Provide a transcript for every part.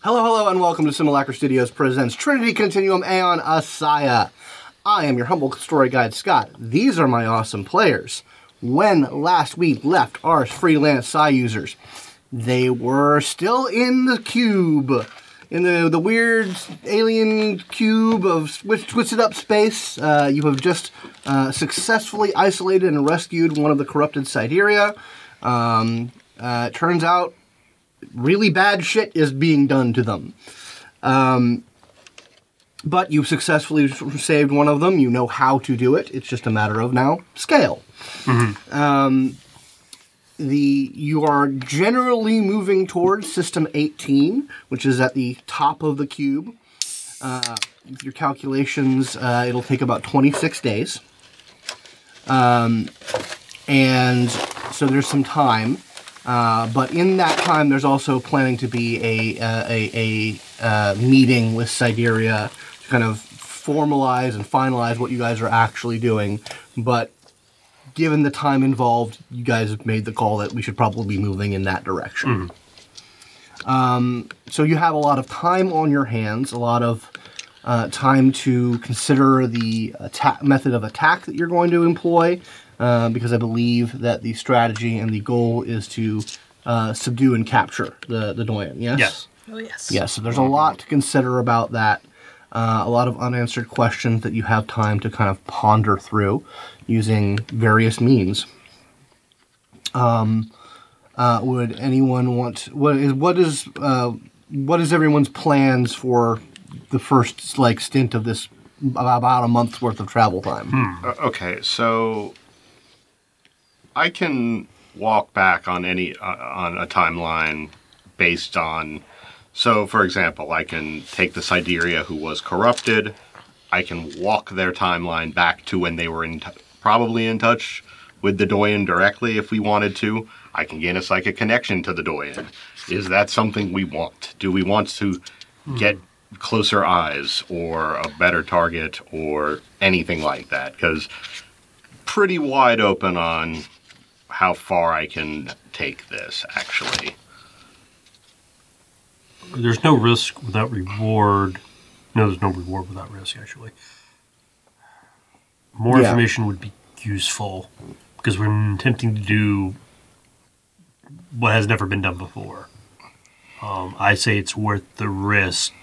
Hello, and welcome to Simulacra Studios presents Trinity Continuum Aeon ASIYAH. I am your humble story guide, Scott. These are my awesome players. When last we left our freelance Psi users, they were still in the cube. In the weird alien cube of twisted up space. You have just successfully isolated and rescued one of the corrupted Sidereal. It turns out really bad shit is being done to them. But you successfully saved one of them. You know how to do it. It's just a matter of now scale. Mm-hmm. You are generally moving towards System 18, which is at the top of the cube. With your calculations, it'll take about 26 days. And so there's some time. But in that time, there's also planning to be a meeting with Sidereal to kind of formalize and finalize what you guys are actually doing. But given the time involved, you guys have made the call that we should probably be moving in that direction. So you have a lot of time on your hands, a lot of time to consider the method of attack that you're going to employ. Because I believe that the strategy and the goal is to subdue and capture the Doyen, yes? Yes. Oh, yes. Yes, so there's a lot to consider about that. A lot of unanswered questions that you have time to kind of ponder through using various means. Would anyone want... What is everyone's plans for the first stint of this about a month's worth of travel time? Okay, so I can walk back on on a timeline based on. So, for example, I can take the Sidereal who was corrupted. I can walk their timeline back to when they were probably in touch with the Doyen directly if we wanted to. I can gain a psychic connection to the Doyen. Is that something we want? Do we want to get closer eyes or a better target or anything like that? Because pretty wide open on how far I can take this, actually. There's no risk without reward. No, there's no reward without risk, actually. More information would be useful, because we're attempting to do what has never been done before. I say it's worth the risk.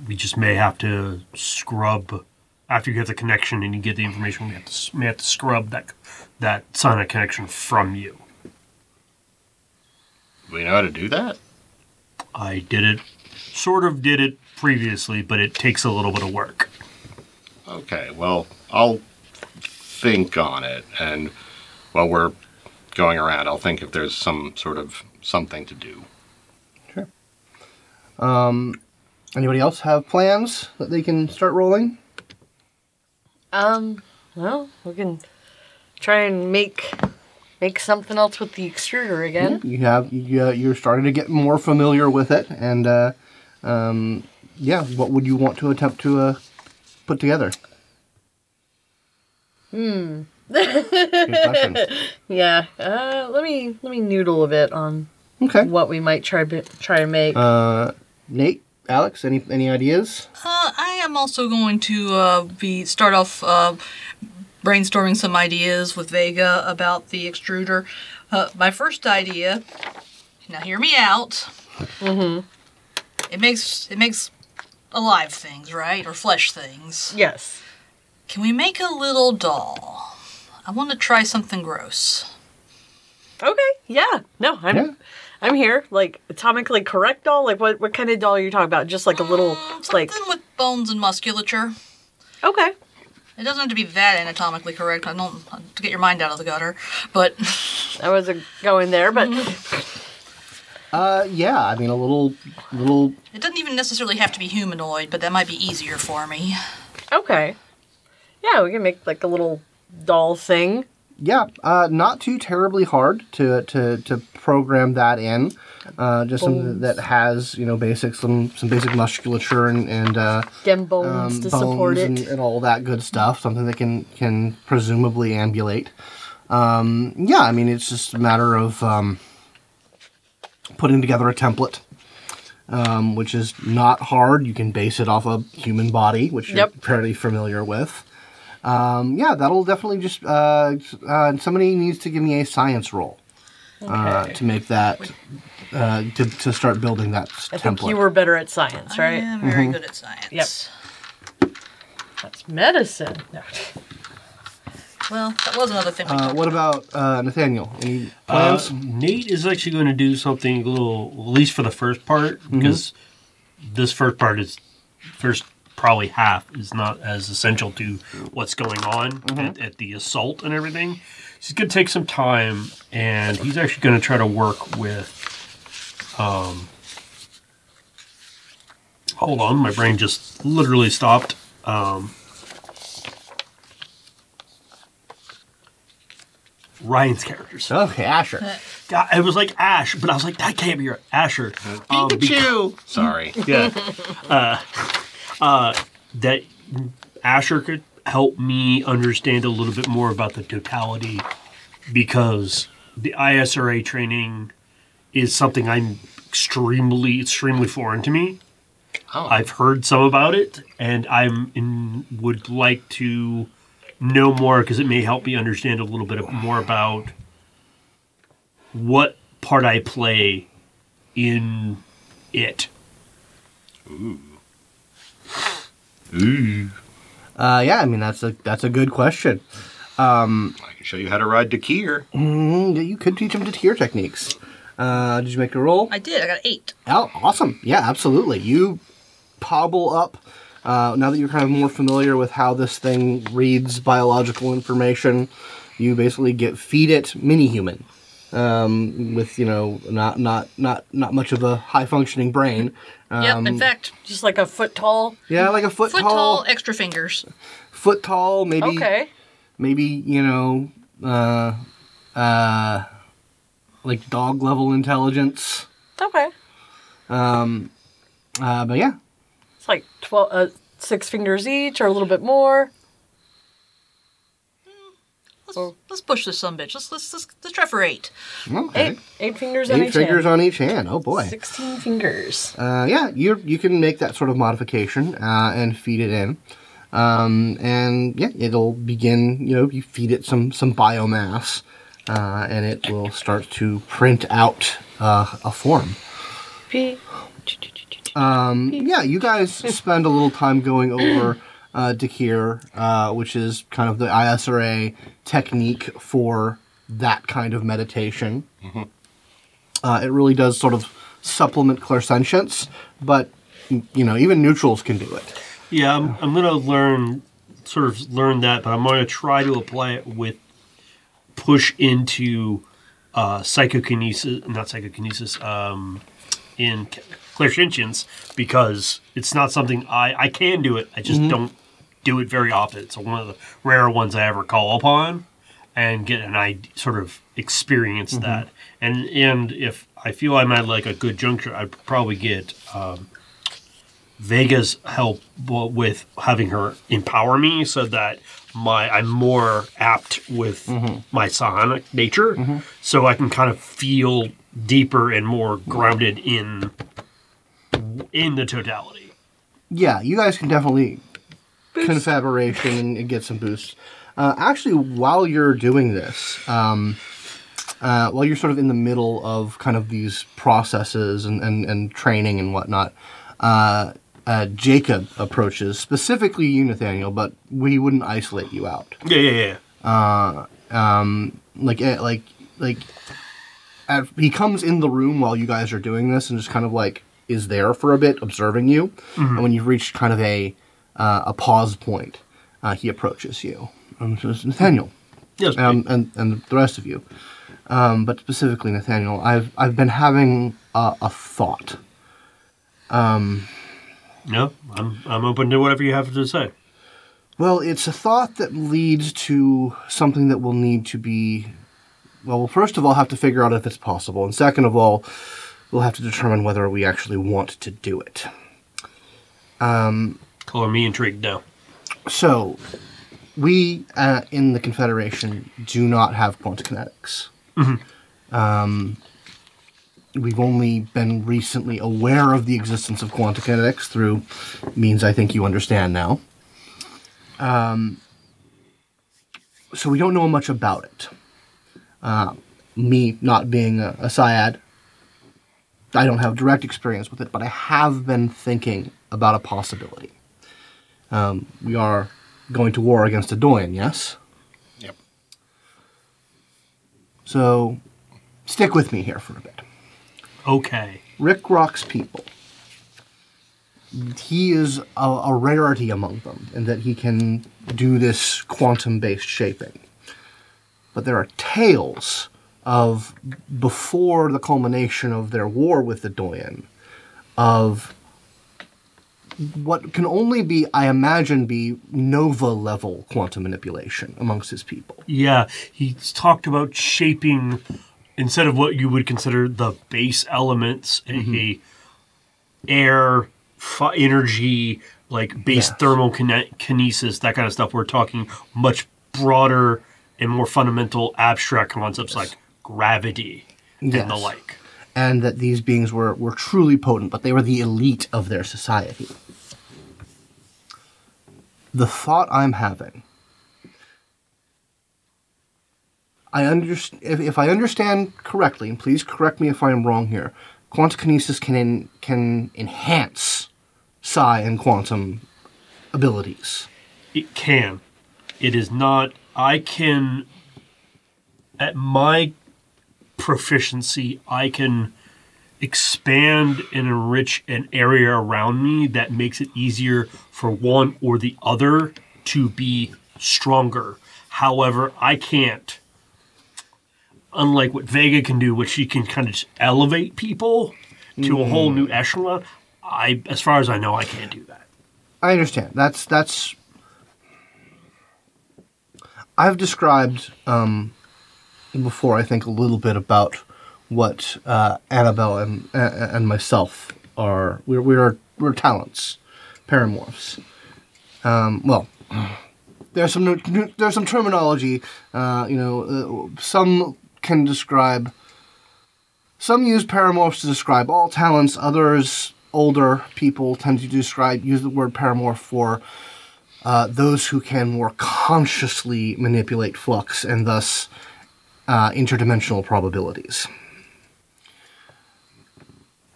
We just may have to scrub, after you get the connection and you get the information, we have to scrub that sonic connection from you. Do we know how to do that? I sort of did it previously, but it takes a little bit of work. Okay, well, I'll think on it, and while we're going around, I'll think if there's some sort of something to do. Sure. Anybody else have plans that they can start rolling? Well, we can try and make something else with the extruder again. Yeah, you're starting to get more familiar with it, and what would you want to attempt to put together? Good question. Yeah. Let me noodle a bit on what we might try to make. Nate, Alex, any ideas? I am also going to start off brainstorming some ideas with Vega about the extruder. My first idea, now hear me out. Mm-hmm. It makes alive things, right? Or flesh things. Yes. Can we make a little doll? I want to try something gross. Okay. Yeah. No, I'm here. Like, atomically correct doll? Like, what kind of doll are you talking about? Just like a little, something with bones and musculature. Okay. It doesn't have to be that anatomically correct. I don't to get your mind out of the gutter, but I wasn't going there, but yeah. I mean, a little. It doesn't even necessarily have to be humanoid, but that might be easier for me. Okay. Yeah, we can make like a little doll thing. Yeah, not too terribly hard to program that in. Just something that has some basic musculature and stem bones to support it and all that good stuff. Something that can presumably ambulate. Yeah, I mean it's just a matter of putting together a template which is not hard. You can base it off a human body, which you're Yep. fairly familiar with. Yeah, that'll definitely just... somebody needs to give me a science roll to make that... to start building that template. I think you were better at science, I right? am very good at science. Yep. That's medicine. No. Well, that was another thing we talked What about Nathaniel? Any plans? Nate is actually going to do something a little, at least for the first part, because this first part is, first probably half, is not as essential to what's going on at the assault and everything. He's going to take some time, and he's actually going to try to work with, hold on, my brain just literally stopped. Ryan's characters. Okay, Asher. God, it was like Ash, but I was like, that can't be right. Asher. Pikachu! Sorry. Yeah. That Asher could help me understand a little bit more about the totality, because the ISRA training is something I'm extremely foreign to me. Oh. I've heard some about it, and would like to know more, because it may help me understand a little bit more about what part I play in it. Yeah, I mean, that's a good question. I can show you how to ride Dakir. You could teach him to tier techniques. Did you make a roll? I did. I got 8. Oh, awesome. Yeah, absolutely. You pobble up, now that you're kind of more familiar with how this thing reads biological information, you basically feed it mini-human, with, not much of a high-functioning brain. Yep, in fact, Just like a foot tall. Yeah, like a foot foot tall. tall, extra fingers. Foot tall, maybe, Okay. like dog-level intelligence. Okay. But yeah. It's like 6 fingers each, or a little bit more. Let's push this sumbitch. Let's try for 8. Okay. 8 fingers on 8 each fingers hand. on each hand. Oh boy. 16 fingers. Yeah, you can make that sort of modification and feed it in, and yeah, it'll begin. You feed it some biomass, and it will start to print out a form. P. Yeah, you guys spend a little time going over Dakir, which is kind of the ISRA technique for that kind of meditation. It really does sort of supplement clairsentience, but even neutrals can do it. Yeah, I'm going to learn that, but I'm going to try to apply it with push into psychokinesis, not psychokinesis, in clairsentience, because it's not something I can do it. I just don't do it very often. It's one of the rare ones I ever call upon and get sort of experience that. And if I feel I'm at like a good juncture, I'd probably get Vega's help with having her empower me, so that I'm more apt with my psionic nature, so I can kind of feel deeper and more grounded in the totality. Yeah, you guys can definitely confabulation and get some boosts. Actually, while you're doing this, while you're sort of in the middle of kind of these processes and training and whatnot, Jacob approaches, specifically you, Nathaniel, but we wouldn't isolate you out. Yeah. He comes in the room while you guys are doing this and just kind of like is there for a bit, observing you. And when you've reached kind of a pause point, he approaches you. Says, Nathaniel, Yes, and the rest of you, but specifically Nathaniel, I've been having a thought. No, I'm open to whatever you have to say. Well, it's a thought that leads to something that will need to be... Well, we'll first of all have to figure out if it's possible, and second of all, we'll have to determine whether we actually want to do it. Color me intrigued now. So, we in the Confederation do not have quantum kinetics. we've only been recently aware of the existence of quantum kinetics through means I think you understand now. So we don't know much about it. Me not being a Psiad, I don't have direct experience with it, but I have been thinking about a possibility. We are going to war against a Doyen, yes? Yep. So, stick with me here for a bit. Okay. Rick Rock's people. He is a rarity among them in that he can do this quantum-based shaping. But there are tales of, before the culmination of their war with the Doyen, of what can only be, I imagine, be Nova-level quantum manipulation amongst his people. Yeah, he's talked about shaping, instead of what you would consider the base elements, a air, energy, like base thermal kinesis, that kind of stuff. We're talking much broader and more fundamental abstract concepts like gravity and the like. And that these beings were truly potent, but they were the elite of their society. The thought I'm having, if I understand correctly, and please correct me if I'm wrong here, quantum kinesis can enhance psi and quantum abilities. It can. It is not. I can, at my proficiency, I can expand and enrich an area around me that makes it easier for one or the other to be stronger. However, I can't, unlike what Vega can do, which she can kind of just elevate people to a whole new echelon. As far as I know, I can't do that. I understand. That's. I've described before, I think, a little bit about what Annabelle and myself are. We're talents, paramorphs. Well, there's some terminology. Some can describe. Some use paramorphs to describe all talents. Others, older people, tend to use the word paramorph for those who can more consciously manipulate flux and thus interdimensional probabilities.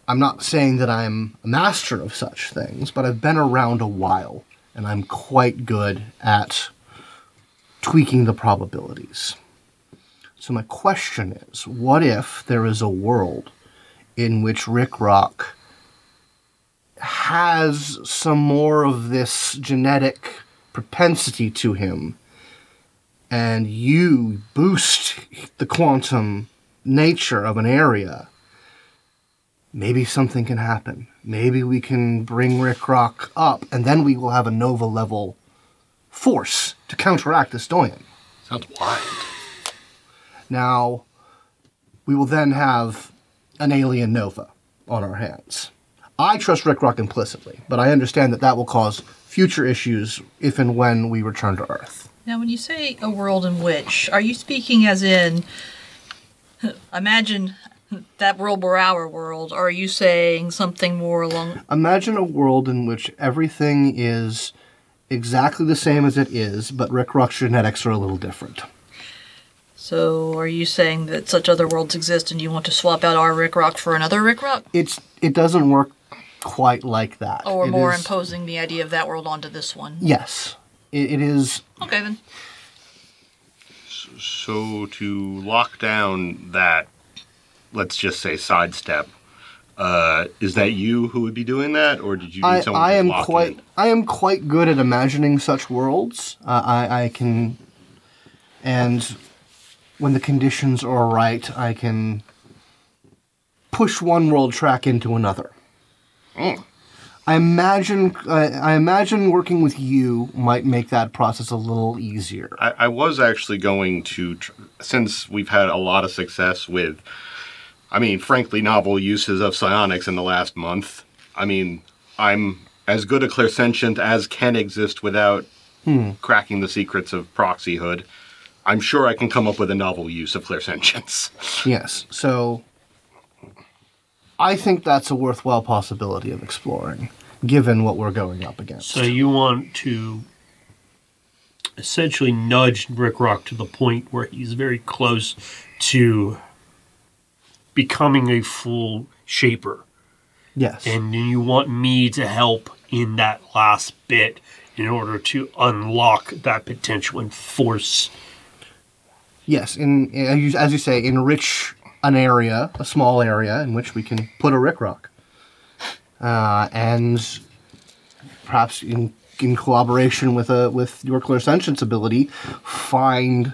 I'm not saying that I'm a master of such things, but I've been around a while, and I'm quite good at tweaking the probabilities. So my question is, what if there is a world in which Rick Rock has some more of this genetic propensity to him, and you boost the quantum nature of an area? Maybe something can happen. Maybe we can bring Rick Rock up, and then we will have a Nova-level force to counteract this Doyen. Sounds wild. Now, we will then have an alien Nova on our hands. I trust Rick Rock implicitly, but I understand that will cause future issues if and when we return to Earth. Now, when you say a world in which, are you speaking as in, imagine that world were our world, or are you saying something more along... Imagine a world in which everything is exactly the same as it is, but Rick Rock's genetics are a little different. So, are you saying that such other worlds exist and you want to swap out our Rick Rock for another Rick Rock? It doesn't work quite like that. Or more imposing the idea of that world onto this one? Yes. It is... Okay, then. So, to lock down that, let's just say, sidestep, is that you who would be doing that, or did you need someone to lock in? I am quite good at imagining such worlds. I can... And when the conditions are right, I can push one world track into another. Mm. I imagine working with you might make that process a little easier. I was actually going to, since we've had a lot of success with, frankly, novel uses of psionics in the last month. I'm as good a Clairsentient as can exist without cracking the secrets of proxyhood. I'm sure I can come up with a novel use of Clairsentience. Yes, so I think that's a worthwhile possibility of exploring, given what we're going up against. So you want to essentially nudge Rick Rock to the point where he's very close to becoming a full shaper. Yes. And you want me to help in that last bit in order to unlock that potential and force. Yes, as you say, enrich an area, a small area, in which we can put a Rick Rock. And perhaps in collaboration with your Clairsentience ability, find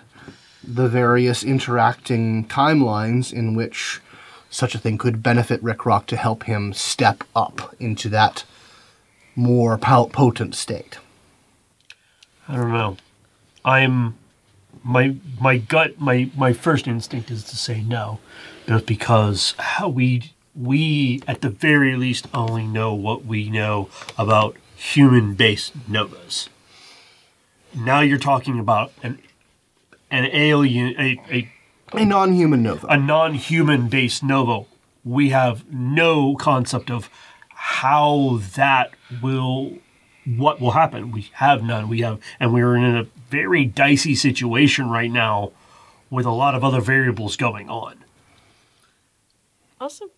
the various interacting timelines in which such a thing could benefit Rick Rock to help him step up into that more potent state. I don't know. My gut, my first instinct is to say no, just because we at the very least only know what we know about human-based novas. Now you're talking about an alien, a non-human nova. A non-human-based nova. We have no concept of how that what will happen. We have none. And we're in a very dicey situation right now with a lot of other variables going on. Awesome.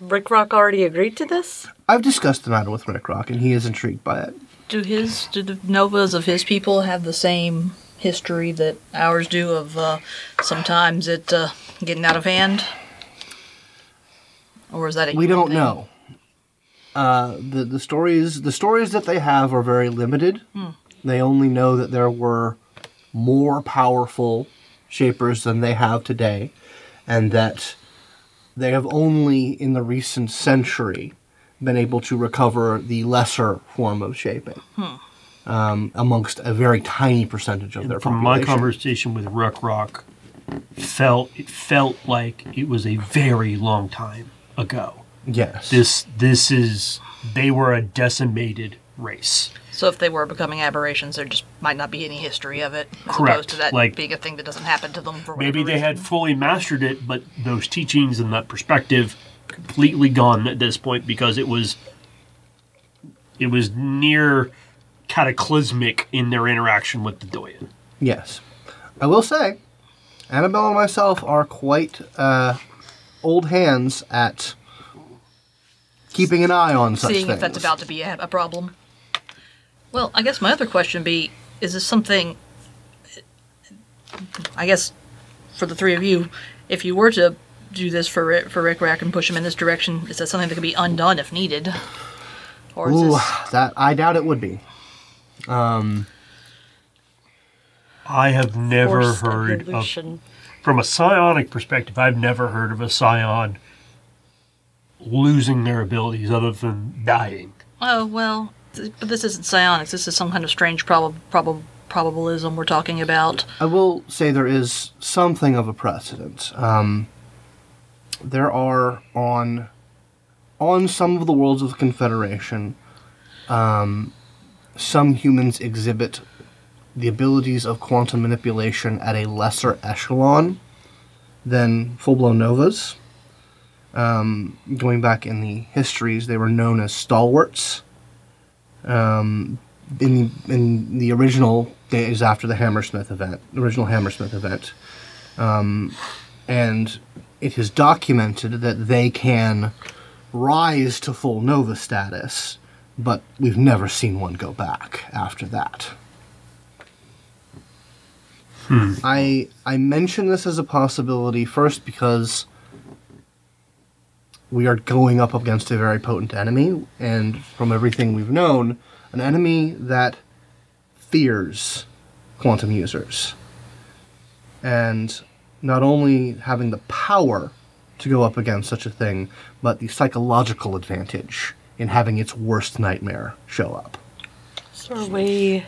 Rick Rock already agreed to this? I've discussed the matter with Rick Rock, and he is intrigued by it. Do the novas of his people have the same history that ours do of sometimes it getting out of hand? Or is that a we don't thing? know. The stories that they have are very limited. They only know that there were more powerful shapers than they have today, and that they have only in the recent century been able to recover the lesser form of shaping amongst a very tiny percentage of their population. From my conversation with Rick Rock, it felt like it was a very long time ago. Yes. They were a decimated race. So if they were becoming aberrations, there just might not be any history of it. As Correct. opposed to that being a thing that doesn't happen to them for whatever maybe they reason. had fully mastered it, but those teachings and that perspective completely gone at this point because it was near cataclysmic in their interaction with the Doyen. Yes. I will say, Annabelle and myself are quite old hands at keeping an eye on such things. Seeing if that's about to be a problem. Well, I guess my other question would be, is this something, I guess, for the three of you, if you were to do this for Rick Rack and push him in this direction, is that something that could be undone if needed? Or is that I doubt it would be. I have never heard of, from a psionic perspective, I've never heard of a psion losing their abilities other than dying. Oh, well, but this isn't psionics. This is some kind of strange probabilism we're talking about. I will say there is something of a precedent. There are, on some of the worlds of the Confederation, some humans exhibit the abilities of quantum manipulation at a lesser echelon than full-blown novas. Going back in the histories, they were known as stalwarts. In the original days after the original Hammersmith event. And it is documented that they can rise to full nova status, but we've never seen one go back after that. I mention this as a possibility first because we are going up against a very potent enemy, and from everything we've known, an enemy that fears quantum users. And not only having the power to go up against such a thing, but the psychological advantage in having its worst nightmare show up. So we...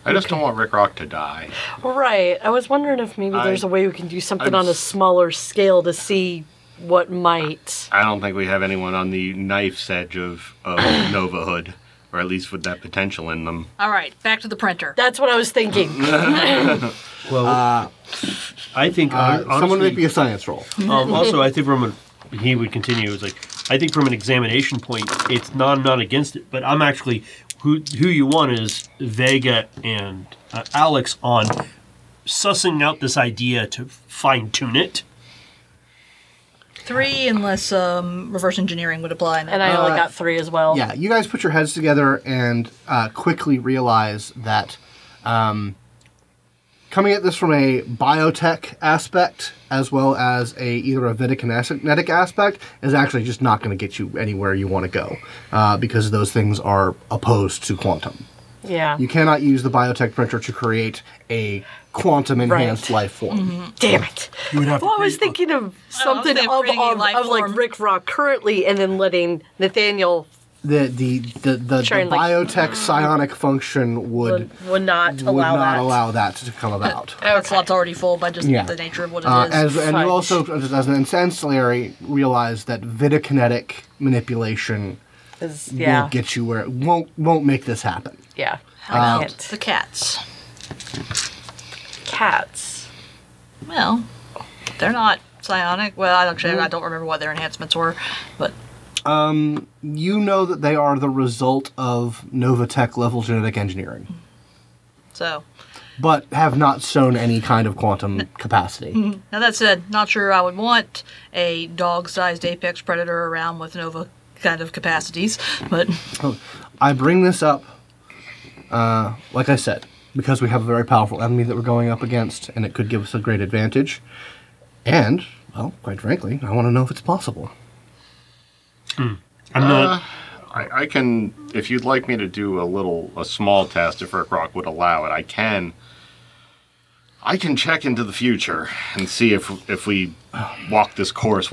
I just don't want Rick Rock to die. Right. I was wondering if maybe there's a way we can do something on a smaller scale to see what might... I don't think we have anyone on the knife's edge of Novahood, or at least with that potential in them. All right, back to the printer. That's what I was thinking. Well, I think honestly, someone make me a science roll. Also, I think from he would continue. It's like, I think from an examination point, I'm not against it, but I'm actually who you want is Vega and Alex on sussing out this idea to fine tune it. 3, unless reverse engineering would apply. And I only got 3 as well. Yeah, you guys put your heads together and quickly realize that coming at this from a biotech aspect as well as either a Vitakinetic aspect is actually just not going to get you anywhere you want to go because those things are opposed to quantum. Yeah. You cannot use the biotech printer to create a quantum-enhanced life form. Mm-hmm. Damn it. You would have Well, I was thinking of something thinking of creating a life like form. Rick Rock currently and then letting Nathaniel The Trying, like, biotech psionic function would not would allow not that. allow that to come about. That slot's already full by just Yeah. the nature of what it is. And you Fudge. also, as an ancillary, realize that Vitakinetic manipulation won't get you where it won't make this happen. Yeah. How I about can't. the cats? Cats. Well, they're not psionic. Well, I don't remember what their enhancements were, but You know that they are the result of Novatech level genetic engineering, so. but have not shown any kind of quantum capacity. Now that said, not sure I would want a dog-sized apex predator around with Nova kind of capacities, but I bring this up, like I said, because we have a very powerful enemy that we're going up against, and it could give us a great advantage. And, well, quite frankly, I want to know if it's possible. I'm not. I can, if you'd like me to do a small test, if Rick Rock would allow it, I can check into the future and see if we walk this course,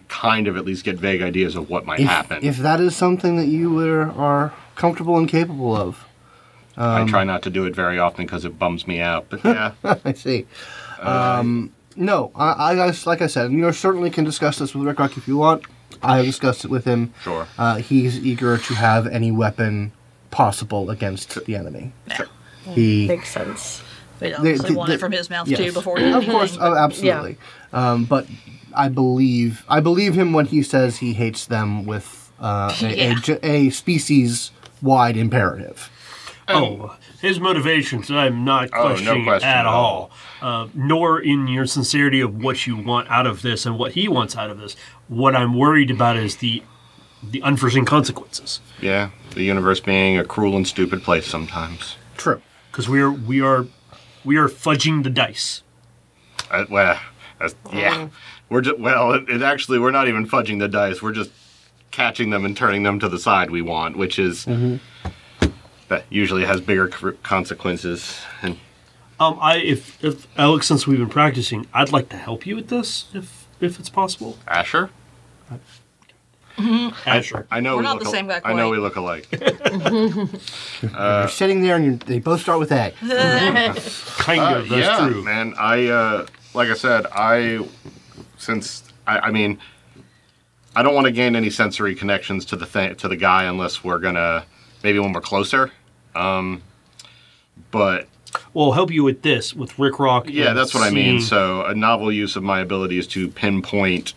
kind of at least get vague ideas of what might happen. If that is something that you are comfortable and capable of. I try not to do it very often because it bums me out, but yeah. I see. No, I like I said, and you certainly can discuss this with Rick Rock if you want. I have discussed it with him. Sure. He's eager to have any weapon possible against the enemy. yeah. He, Makes sense. We'd obviously want it from his mouth too before he did of course, anything. absolutely. But I believe him when he says he hates them with a species-wide imperative. Oh, his motivations, I'm not Oh, no questioning question at at all. Nor in your sincerity of what you want out of this and what he wants out of this. What I'm worried about is the unforeseen consequences. Yeah, the universe being a cruel and stupid place sometimes. True. Because we are fudging the dice. Yeah. We're just, it actually, we're not even fudging the dice. We're just catching them and turning them to the side we want, which is that usually has bigger consequences. And If Alex, since we've been practicing, I'd like to help you with this, if it's possible. Asher, Asher. I know We're we not look the same guy I know quite. we look alike. You're sitting there and they both start with A. Kind of, that's yeah, true. man. I like I said, I don't want to gain any sensory connections to the guy unless we're gonna maybe when we're closer. But Well, I'll help you with this, with Rick Rock. yeah, and that's what I mean. seeing- So a novel use of my ability is to pinpoint.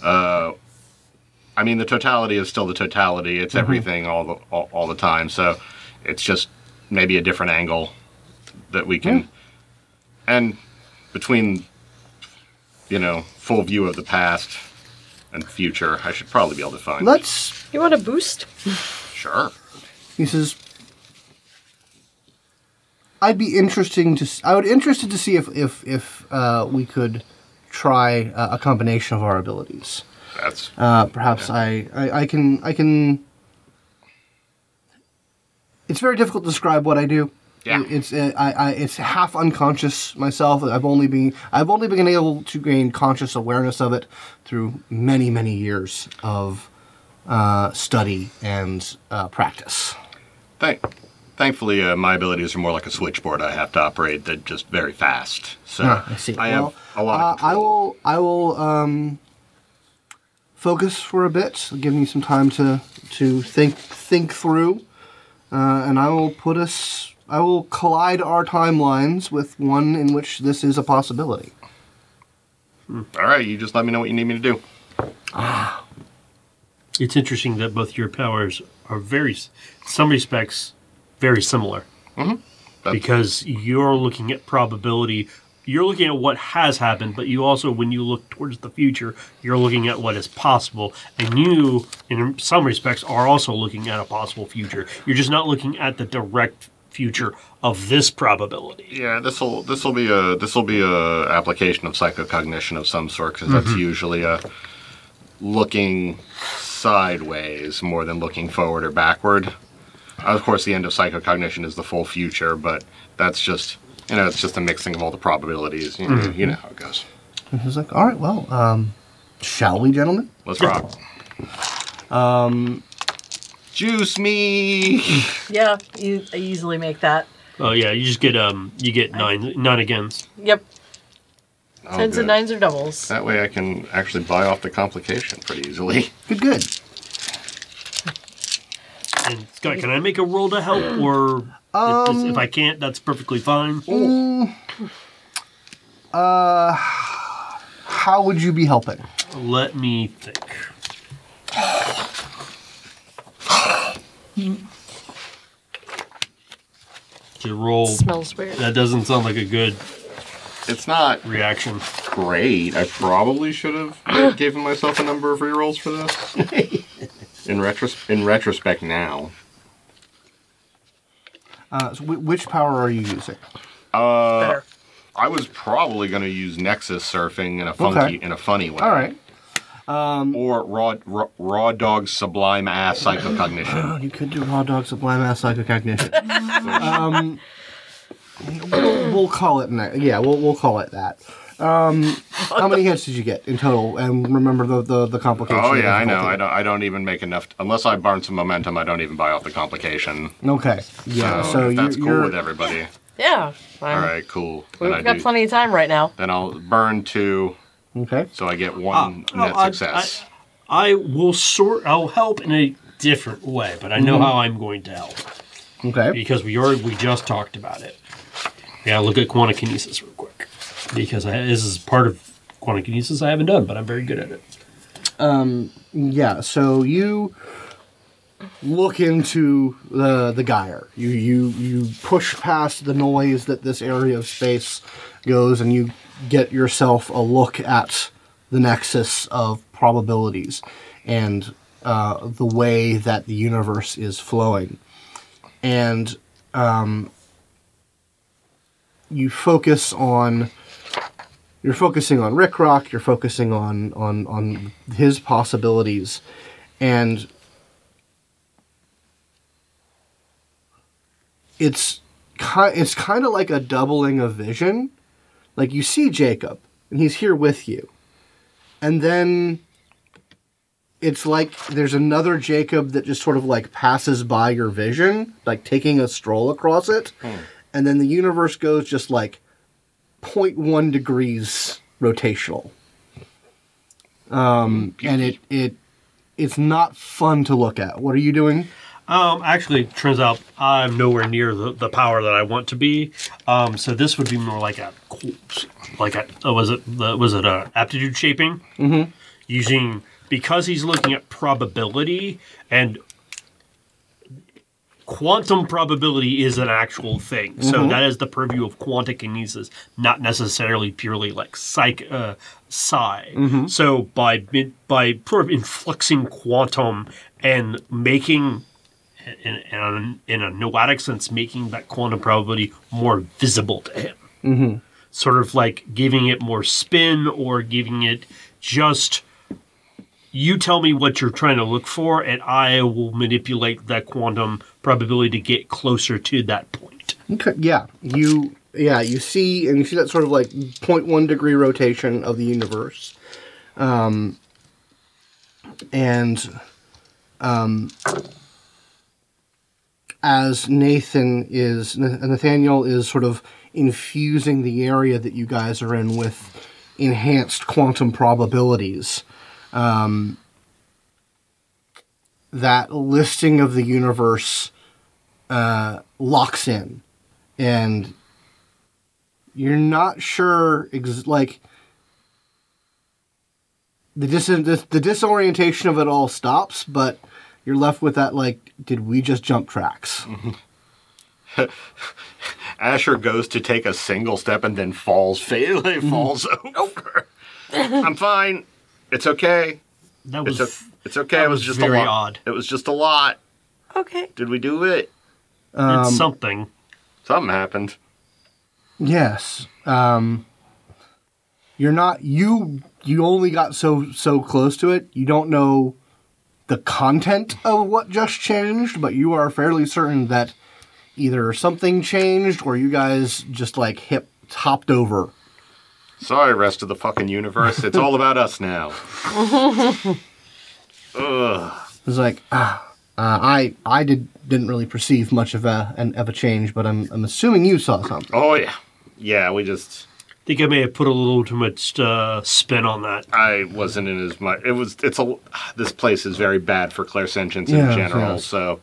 The totality is still the totality. It's everything all the time. So it's just maybe a different angle that we can, and between, full view of the past and future, I should probably be able to find. You want a boost? Sure. He says, I would interested to see if we could try a combination of our abilities. That's Perhaps I can. It's very difficult to describe what I do. Yeah. It's half unconscious myself. I've only been able to gain conscious awareness of it through many years of study and practice. Thankfully, my abilities are more like a switchboard I have to operate that just very fast. So I see. I have a lot of control. I will focus for a bit. Give me some time to think through, and I will collide our timelines with one in which this is a possibility. All right, you just let me know what you need me to do. All It's interesting that both your powers are in some respects, very similar. Because you're looking at probability, you're looking at what has happened, but you also, when you look towards the future, you're looking at what is possible. And you, in some respects, are also looking at a possible future. You're just not looking at the direct future of this probability. Yeah, this will be a application of psychocognition of some sort, because that's usually a looking sideways more than looking forward or backward. Of course, the end of psychocognition is the full future, but that's just, it's just a mixing of all the probabilities. You know how it goes. And he's like, all right, well, shall we, gentlemen? Let's rock. Juice me! Yeah, I easily make that. Oh yeah, you just get nine against. Yep. Oh, Tens and good. nines are doubles. That way I can actually buy off the complication pretty easily. Good. And Scott, can I make a roll to help, or if I can't, that's perfectly fine. How would you be helping? Let me think. To roll. Smells weird. That doesn't sound like a good It's not reaction. great. I probably should have given myself a number of rerolls for this. In retrospect now. So which power are you using? Better. I was probably going to use Nexus surfing in a funny way. All right. Or raw dog sublime ass psychocognition. Oh, you could do raw dog sublime ass psychocognition. We'll call it we'll call it that. How many hits did you get in total? And remember the complication. Oh yeah, I know. I don't even make enough unless I burn some momentum. I don't even buy off the complication. Okay. Yeah. So if that's cool you're with everybody. Yeah. All right, cool. We've got plenty of time right now. Then I'll burn 2, okay. so I get 1 net success. I'll help in a different way, but I know how I'm going to help. Okay. Because we just talked about it. Yeah, look at quantikinesis real quick. Because this is part of quantikinesis I haven't done, but I'm very good at it. Yeah. So you look into the gyre. You push past the noise that this area of space goes, and you get yourself a look at the nexus of probabilities and the way that the universe is flowing. And you're focusing on Rick Rock, you're focusing on his possibilities, and it's kind of like a doubling of vision. Like, you see Jacob, and he's here with you. And then it's like there's another Jacob that just sort of like passes by your vision, like taking a stroll across it. And then the universe goes just like 0.1 degrees rotational. And it's not fun to look at. What are you doing? Actually, it turns out I'm nowhere near the power that I want to be. So this would be more like was it a aptitude shaping? Mm-hmm. Using, because he's looking at probability, and quantum probability is an actual thing. Mm-hmm. So that is the purview of quantikinesis, not necessarily purely like psi. Mm-hmm. So by sort of influxing quantum and making, in a noetic sense, making that quantum probability more visible to him. Mm-hmm. Sort of like giving it more spin, or giving it just, you tell me what you're trying to look for, and I will manipulate that quantum probability to get closer to that point. Okay. Yeah. You see that sort of like 0.1 degree rotation of the universe. As Nathaniel is sort of infusing the area that you guys are in with enhanced quantum probabilities, that listing of the universe locks in, and you're not sure the disorientation of it all stops, but you're left with that, like, did we just jump tracks? Asher goes to take a single step and then falls falls over. I'm fine. It's okay. That was it's okay. It was just very a lot. odd. It was just a lot. Okay. Did we do it? It's something. Something happened. Yes. You're not you only got so close to it. You don't know the content of what just changed, but you are fairly certain that either something changed or you guys just like hopped over. Sorry, rest of the fucking universe. It's all about us now. Ugh. It's like I didn't really perceive much of a change, but I'm assuming you saw something. Oh yeah, yeah. We just. I think I may have put a little too much spin on that. I wasn't in as much. This place is very bad for clairsentience in general. Yes. So.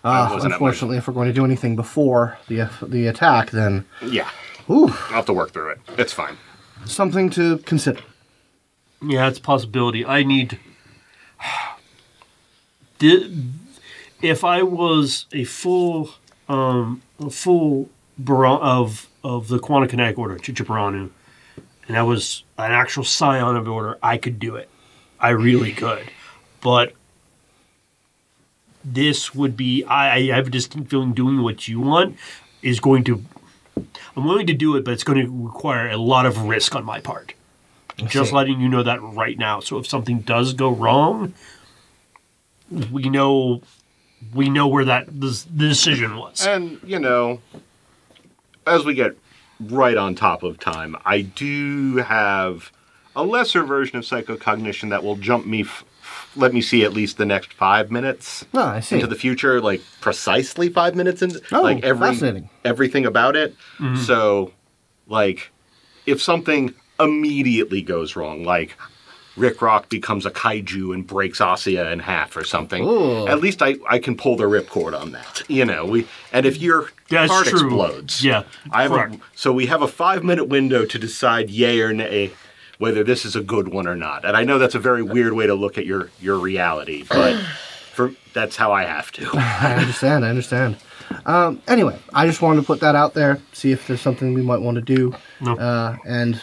Unfortunately, if we're going to do anything before the attack, then yeah, ooh, I'll have to work through it. It's fine. Something to consider. Yeah, it's a possibility. I need. If I was a full of the Quantikinetic order, Chichiparanu, and I was an actual scion of the order, I could do it. I really could. But this would be, I have a distinct feeling doing what you want is going to, I'm willing to do it, but it's going to require a lot of risk on my part. Just letting you know that right now. So if something does go wrong, we know where the decision was. And, as we get right on top of time, I do have a lesser version of psychocognition that will jump me, let me see at least the next 5 minutes into the future, like precisely 5 minutes into fascinating. Everything about it. Mm-hmm. So, like, if something immediately goes wrong, like Rick Rock becomes a kaiju and breaks ASIYAH in half or something, Ooh. At least I can pull the ripcord on that. And if your heart explodes, so we have a 5 minute window to decide yay or nay whether this is a good one or not. And I know that's a very weird way to look at your reality, but that's how I have to. I understand. Anyway, I just wanted to put that out there, see if there's something we might want to do. No. And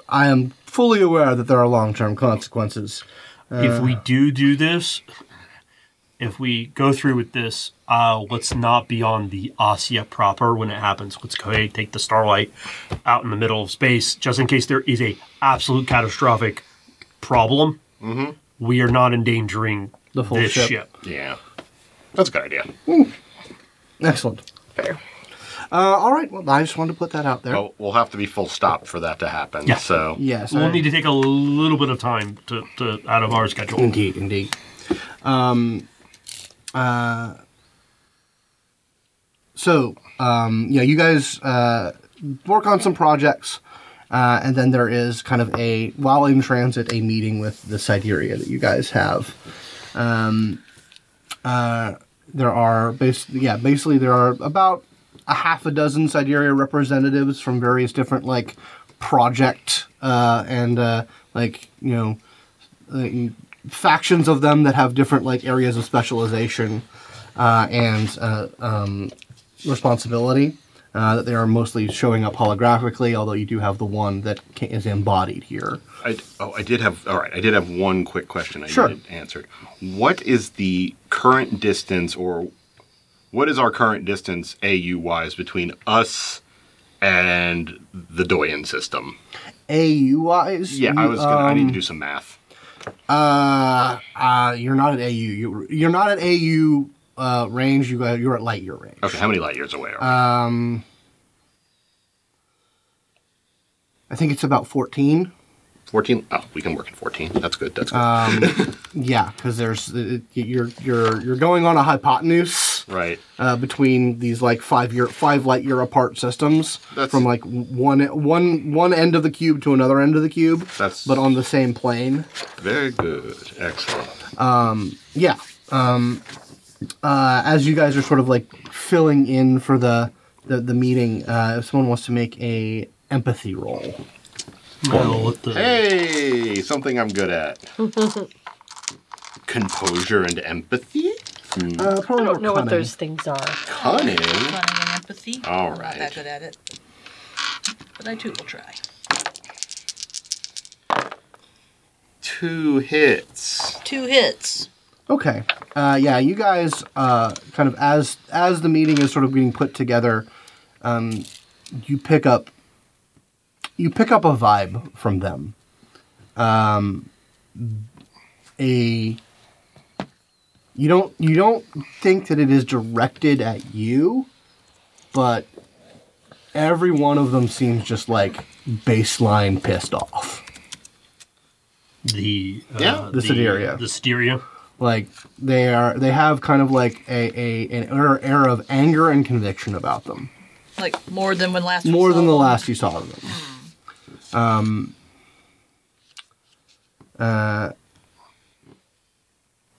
I am fully aware that there are long-term consequences. If we do this, if we go through with this, let's not be on the ASIYAH proper when it happens. Let's go ahead and take the Starlight out in the middle of space, just in case there is a absolute catastrophic problem. Mm-hmm. We are not endangering the full ship. Yeah. That's a good idea. Excellent. Fair. All right. Well, I just wanted to put that out there. Well, we'll have to be full stop for that to happen. Yeah. So yes, we'll need to take a little bit of time to out of our schedule. Indeed. You guys work on some projects, and then there is kind of while in transit, a meeting with the Sidereal that you guys have. There are basically there are about a half a dozen Sidereal representatives from various different project and factions of them that have different areas of specialization and responsibility. That they are mostly showing up holographically, although you do have the one that is embodied here. I did have one quick question I needed answered. What is the current distance, or what is our current distance AU-wise between us and the Doyen system? AU-wise? Yeah, I need to do some math. You're not at AU. You're not at AU range. You're at light year range. Okay, how many light years away are we? I think it's about 14. 14? Oh, we can work at 14. That's good. Yeah, because you're going on a hypotenuse, right? Between these 5 light year apart systems, from one end of the cube to another end of the cube, but on the same plane. Very good, excellent. As you guys are sort of filling in for the meeting, if someone wants to make a empathy roll. Well, what the... Hey, something I'm good at. Composure and empathy? Probably I more don't know what cunning. those things are. Cunning? Cunning and empathy. All I'm not that right. good at it. But I too will try. 2 hits. 2 hits. Okay. Yeah, you guys, kind of as the meeting is sort of getting put together, you pick up a vibe from them. You don't think that it is directed at you, but every one of them seems just like baseline pissed off. The Sideria. The Sideria. Like they have kind of like an air of anger and conviction about them. Like more than when last we More saw than the them. last you saw of them.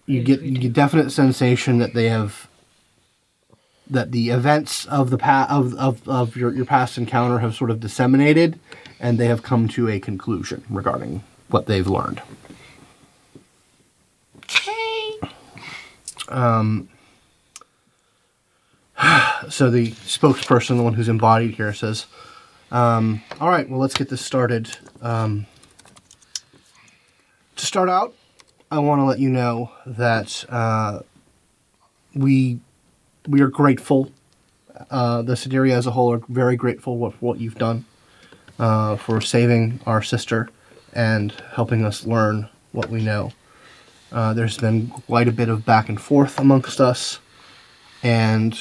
You get definite sensation that they have that the events of the of your past encounter have sort of disseminated, and they have come to a conclusion regarding what they've learned. So the spokesperson, the one who's embodied here, says, all right, well, let's get this started. To start out, I want to let you know that we are grateful. The Sideria as a whole are very grateful for what you've done, for saving our sister and helping us learn what we know. There's been quite a bit of back and forth amongst us, and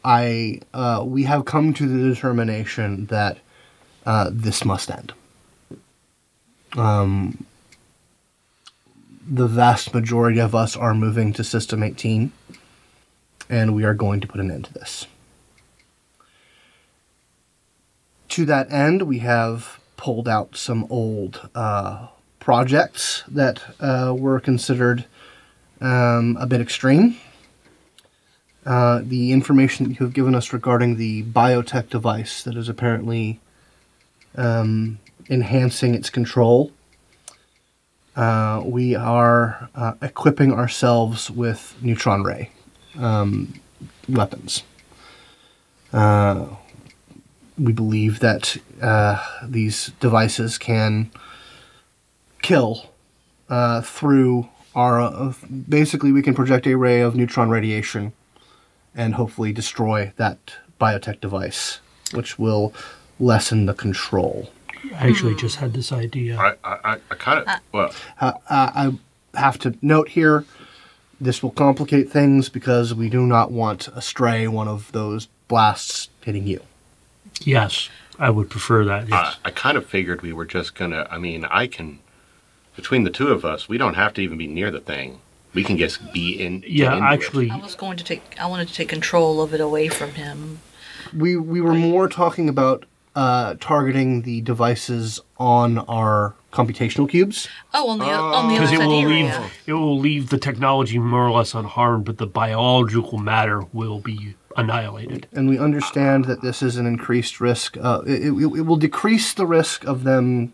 we have come to the determination that this must end. The vast majority of us are moving to System 18, and we are going to put an end to this. To that end, we have pulled out some old projects that were considered a bit extreme. The information that you have given us regarding the biotech device that is apparently enhancing its control. We are equipping ourselves with neutron ray weapons. We believe that these devices can kill through our... basically, we can project a ray of neutron radiation and hopefully destroy that biotech device, which will lessen the control. I actually just had this idea. I kind of... Well, I have to note here, this will complicate things because we do not want a stray one of those blasts hitting you. Yes, I would prefer that. Yes. I kind of figured we were just going to... I mean, I can... Between the two of us, we don't have to even be near the thing. We can just be in... Yeah, actually... I wanted to take control of it away from him. We were more talking about targeting the devices on our computational cubes. Oh, on the other Because side area. it will leave the technology more or less unharmed, but the biological matter will be annihilated. And we understand that this is an increased risk. It will decrease the risk of them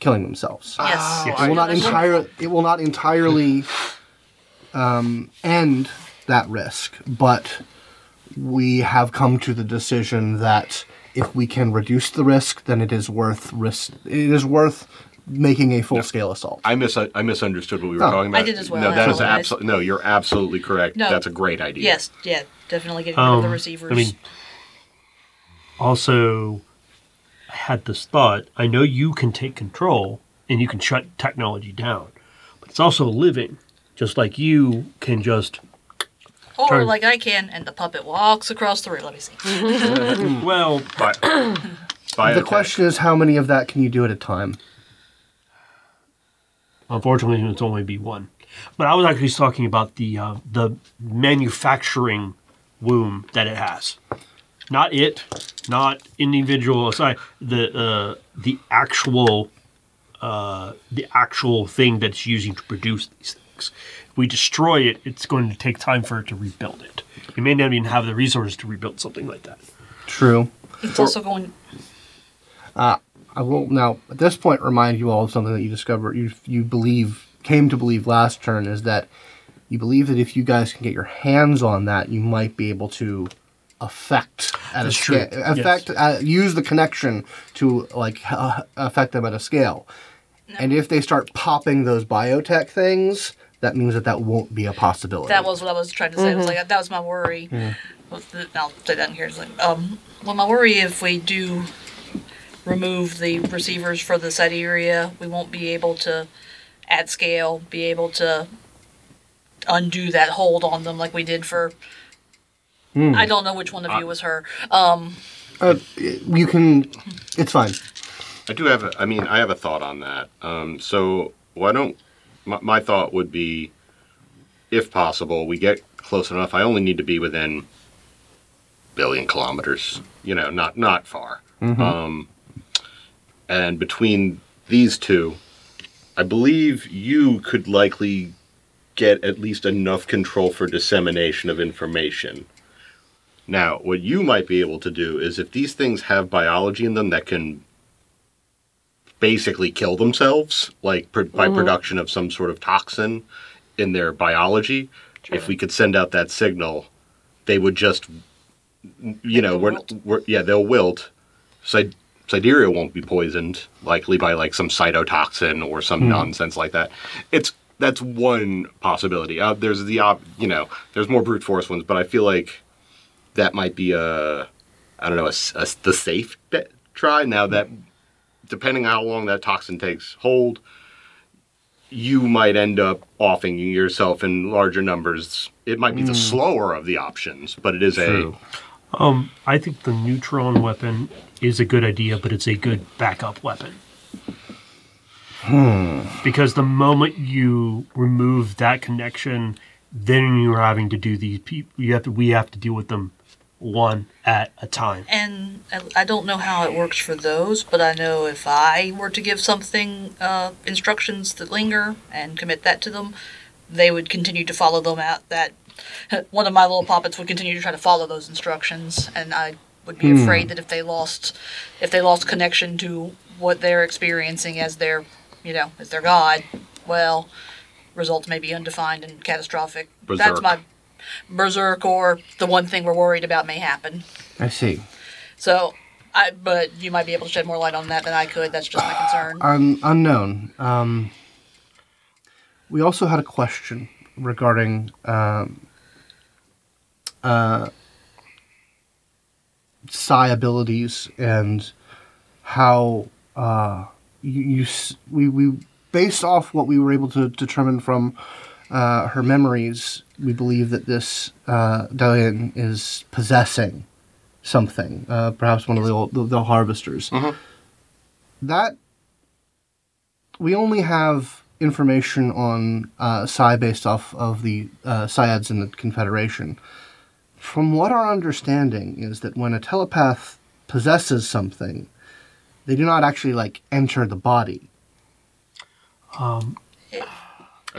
killing themselves. Yes. Yes. It will not entirely end that risk, but we have come to the decision that if we can reduce the risk, then it is worth making a full-scale assault. I misunderstood what we were talking about. I did as well. No, I that is apologize. absolutely... No, you're absolutely correct. No. That's a great idea. Yes, yeah, definitely getting rid of the receivers. I mean, also, I had this thought. I know you can take control and you can shut technology down, but it's also living. Just like you can just... or turn- like I can, and the puppet walks across the room. Let me see. Well, But... The question is, how many of that can you do at a time? unfortunately, it's only be one. But I was actually talking about the manufacturing womb that it has. Not it, not individual. Sorry, the actual thing that's using to produce these things. If we destroy it, it's going to take time for it to rebuild it. You may not even have the resources to rebuild something like that. True. It's also going. I will now at this point remind you all of something that you discovered. You came to believe last turn is that you believe that if you guys can get your hands on that, you might be able to affect at a scale. Use the connection to affect them at a scale. No. And if they start popping those biotech things, that means that won't be a possibility. That was what I was trying to say. It was like that was my worry. I'll say that in here. It's like, well, my worry if we do remove the receivers for the Sidereal, we won't be able to, at scale, be able to undo that hold on them like we did for. I don't know which one of you was her. You can. It's fine. I do have. I have a thought on that. So why don't? My thought would be, if possible, we get close enough. I only need to be within 1 billion kilometers. Not far. Mm-hmm. And between these two, I believe you could likely get at least enough control for dissemination of information. Now, what you might be able to do is if these things have biology in them that can basically kill themselves, like by production of some sort of toxin in their biology, if we could send out that signal, they would just, they'll wilt. Sidereal won't be poisoned, likely by some cytotoxin or some nonsense like that. That's one possibility. There's there's more brute force ones, but I feel like that might be the safe try. Now that, depending on how long that toxin takes hold, you might end up offing yourself in larger numbers. It might be the slower of the options, but it is true. I think the neutron weapon is a good idea, but it's a good backup weapon. Because the moment you remove that connection, then you're having to do these people. We have to deal with them one at a time. And I don't know how it works for those, but I know if I were to give something instructions that linger and commit that to them, they would continue to follow them out. That one of my little puppets would continue to try to follow those instructions, and I would be afraid that if they lost connection to what they're experiencing as their god, well, results may be undefined and catastrophic. Berserk. That's my berserk, or the one thing we're worried about may happen. I see. So, but you might be able to shed more light on that than I could. That's just my concern. Unknown. We also had a question regarding psi abilities and how we based off what we were able to determine from her memories, we believe that this Dalian is possessing something, perhaps one of the harvesters. That we only have information on psi based off of the Psiads in the Confederation. From what our understanding is that when a telepath possesses something, they do not actually enter the body. A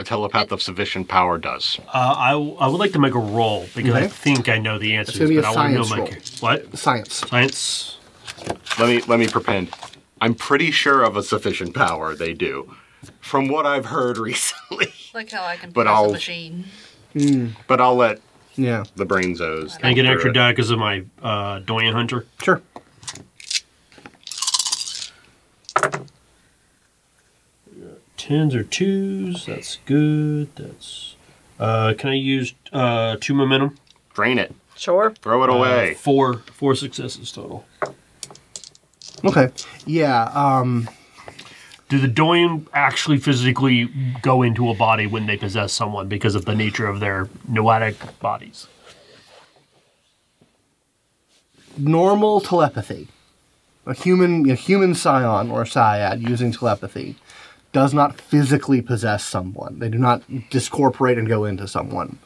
telepath of sufficient power does. I would like to make a roll because I think I know the answers, but I want to know what? Science. Science. Let me pretend. I'm pretty sure of a sufficient power they do, from what I've heard recently. Like how I can press a machine. But I'll let the brainzos. Can I get an extra die because of my Doyen Hunter? Sure. Tens or twos. That's good. That's. Can I use 2 momentum? Drain it. Sure. Throw it away. 4 successes total. Okay. Yeah. Do the Doyen actually physically go into a body when they possess someone because of the nature of their noetic bodies? Normal telepathy. A human scion or Psiad using telepathy does not physically possess someone. They do not discorporate and go into someone.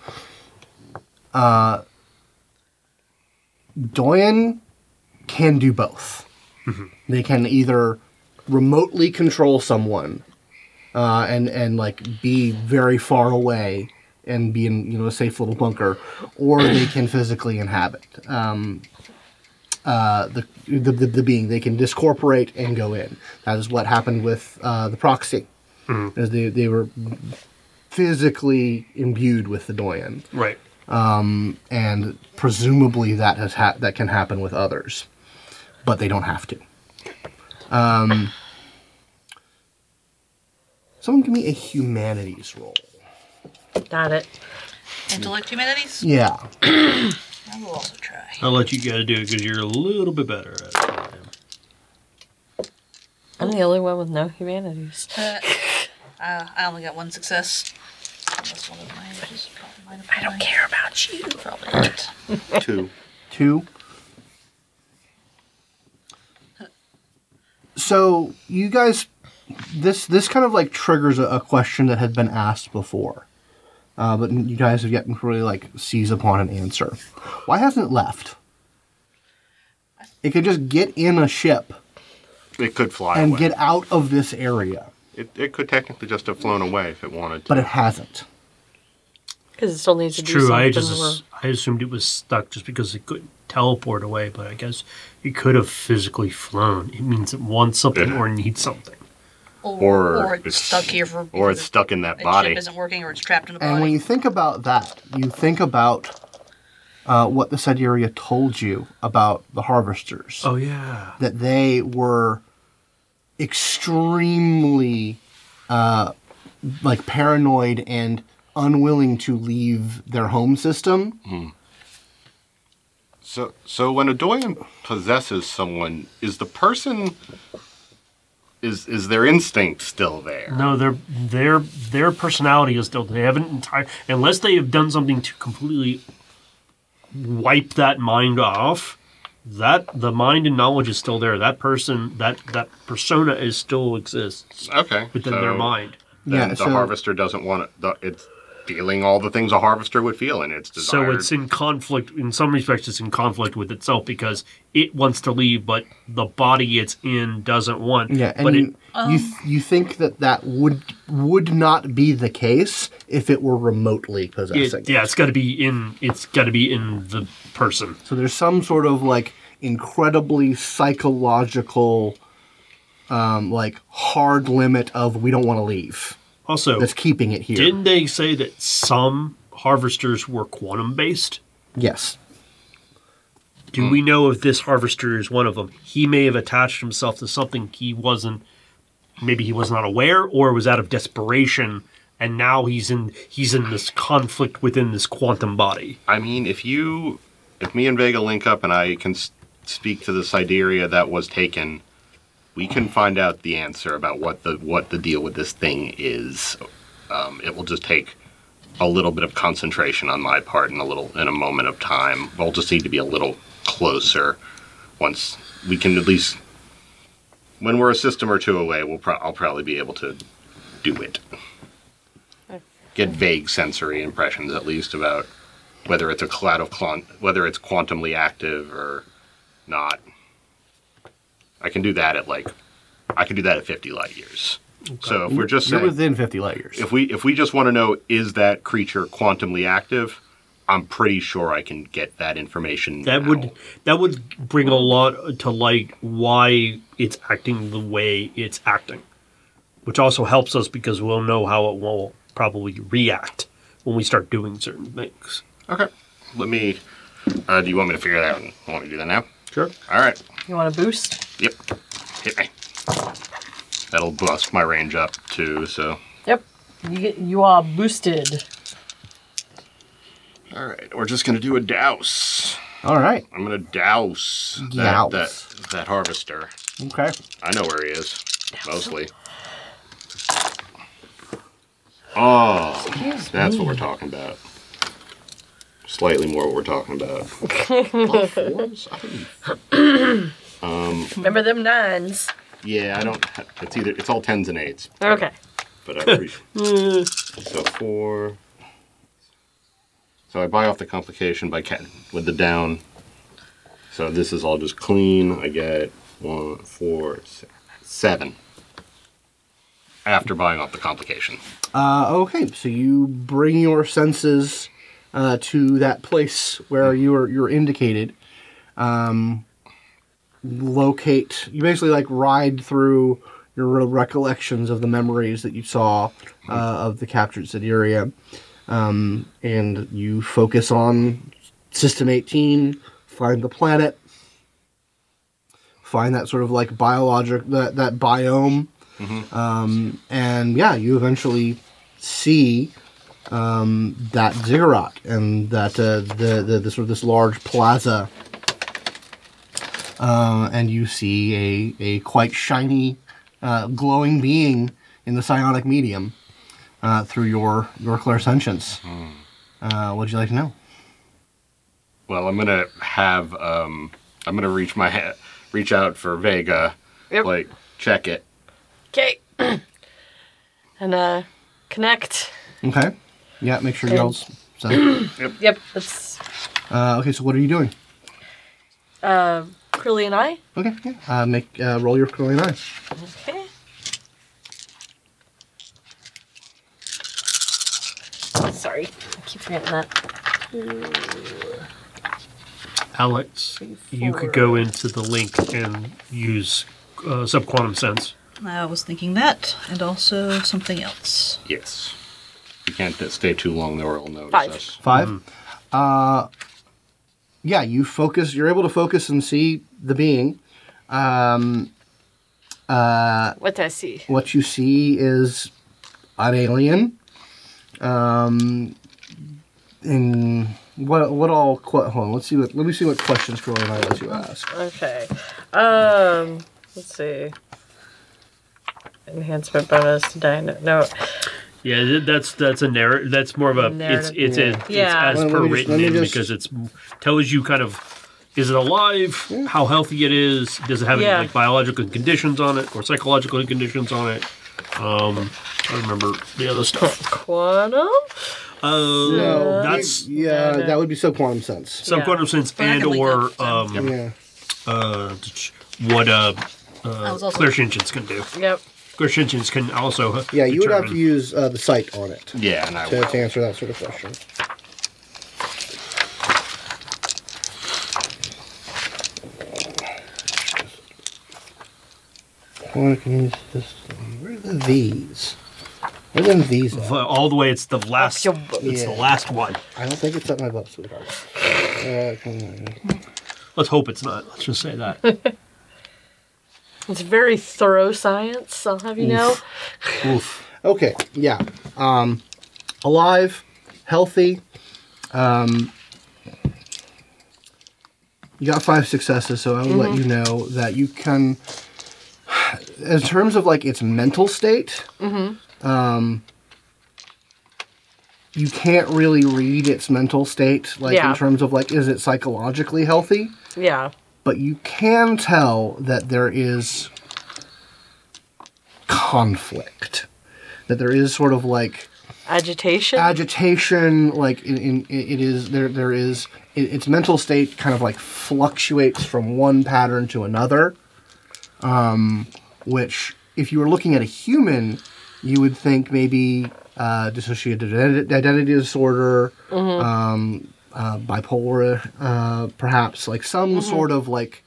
Doyen can do both. They can either remotely control someone and be very far away and be in a safe little bunker, or they can physically inhabit. the being. They can discorporate and go in. That is what happened with the proxy, as they were physically imbued with the Doyen. Right. And presumably that can happen with others, but they don't have to. Someone give me a humanities roll. Got it. Intellect humanities? Yeah. I will also try. I'll let you guys do it because you're a little bit better at it than I am. I'm the only one with no humanities. I only got one success. Unless one of mine is probably mine. I don't care about you. Probably not. 2. 2. So you guys, this kind of like triggers a question that had been asked before, but you guys have yet to really like seize upon an answer. Why hasn't it left? It could just get in a ship It could fly and away. get out of this area, It could technically just have flown away if it wanted to. but it hasn't. Because it still needs to do True, something. I assumed it was stuck just because it couldn't teleport away, but I guess it could have physically flown. It means it wants something or needs something. Or it's stuck here for. Or it's stuck in that its body. ship isn't working, or it's trapped in a And when body. you think about that, you think about what the Siberia told you about the harvesters. Oh, yeah. That they were extremely like paranoid and unwilling to leave their home system. So when a Doyen possesses someone, is the person is their instinct still there? No, their personality is still. They haven't unless they have done something to completely wipe that mind off. That the mind and knowledge is still there. That person, that persona is still exists Okay. within their mind. Then Yeah, the harvester doesn't want it. It's feeling all the things a harvester would feel in its desire. So it's in conflict. In some respects, it's in conflict with itself because it wants to leave, but the body it's in doesn't want. Yeah, and but you think that would not be the case if it were remotely possessing. it's got to be in. It's got to be in the person. So there's some sort of like incredibly psychological, like hard limit of we don't want to leave. Also, That's keeping it here. didn't they say that some harvesters were quantum based? Yes. Do we know if this harvester is one of them? He may have attached himself to something maybe he was not aware, or was out of desperation, and now he's in this conflict within this quantum body. I mean, if me and Vega link up and I can speak to the Siberia that was taken, we can find out the answer about what the deal with this thing is. It will just take a little bit of concentration on my part in a moment of time. We'll just need to be a little closer. Once we can at least, when we're a system or two away, I'll probably be able to do it. Get vague sensory impressions at least about whether it's a cloud of whether it's quantumly active or not. I can do that at 50 light years. Okay. So if we're just You're saying, within 50 light years. if we just want to know, is that creature quantumly active, I'm pretty sure I can get that information. That would bring a lot to light why it's acting the way it's acting, which also helps us because we'll know how it will probably react when we start doing certain things. Okay. Let me. Do you want me to figure that out? Want me to do that now? Sure. All right. You want a boost? Yep. Hit me. That'll bust my range up too. So. Yep. You are boosted. All right. We're just gonna do a douse. All right. I'm gonna douse that harvester. Okay. I know where he is. Mostly. Oh, that's what we're talking about. Slightly more what we're talking about. Oh, fours? Remember them nines. Yeah, I don't. It's all 10s and 8s. Okay. But I appreciate. So 4. So I buy off the complication with the down. So this is all just clean. I get 1, 4, 6, 7. After buying off the complication. Okay, so you bring your senses to that place where you're indicated. locate. You basically like ride through your recollections of the memories that you saw of the captured Sideria, and you focus on System 18. Find the planet. Find that sort of like biologic that biome, and yeah, you eventually see that ziggurat and that the sort of this large plaza, and you see a quite shiny, glowing being in the psionic medium through your clairsentience. What'd you like to know? Well, I'm gonna have I'm gonna reach out for Vega, like check it. Okay. And connect. Okay. Yeah, make sure y'all's set. Yep. That's Okay, so what are you doing? Curly and I. Okay, yeah. Roll your curling eye. Okay. Sorry, I keep forgetting that. Alex, you could go into the link and use subquantum sense. I was thinking that, and also something else. Yes. You can't stay too long, or it'll notice 5. us. 5. Yeah, you focus. You're able to focus and see the being. What do I see? What you see is an alien. In what all? Hold on. Let me see what questions Curly and I let you ask. Okay. Let's see. Enhancement bonus to dino. No. Yeah, that's a narrative. That's more of a Narrative. it's Yeah. as Well, per let me just- written in because it's tells you kind of is it alive, how healthy it is, does it have any like biological conditions on it or psychological conditions on it. I remember the other stuff. Quantum? No, that's that would be subquantum sense. some Yeah. quantum sense But I and can link or up them. Yeah. what I was also clairsentients can do. Yep. Clairsentients can also Yeah, you would have to determine- use the sight on it Yeah, and I to will. answer that sort of question. Where are the V's? Where are the V's at? all the way. It's the last. your- It's the Yeah. last one. I don't think it's up my butt, sweetheart. Come on. Let's hope it's not. Let's just say that. It's very thorough science, I'll have you know. Oof. Okay, yeah. Alive, healthy. You got 5 successes, so I will let you know that you can, in terms of like its mental state, you can't really read its mental state, like Yeah. in terms of like, is it psychologically healthy? Yeah. But you can tell that there is conflict, that there is sort of like Agitation? agitation, like it is there is its mental state kind of like fluctuates from one pattern to another, which if you were looking at a human, you would think maybe dissociative identity disorder, bipolar, perhaps like some sort of like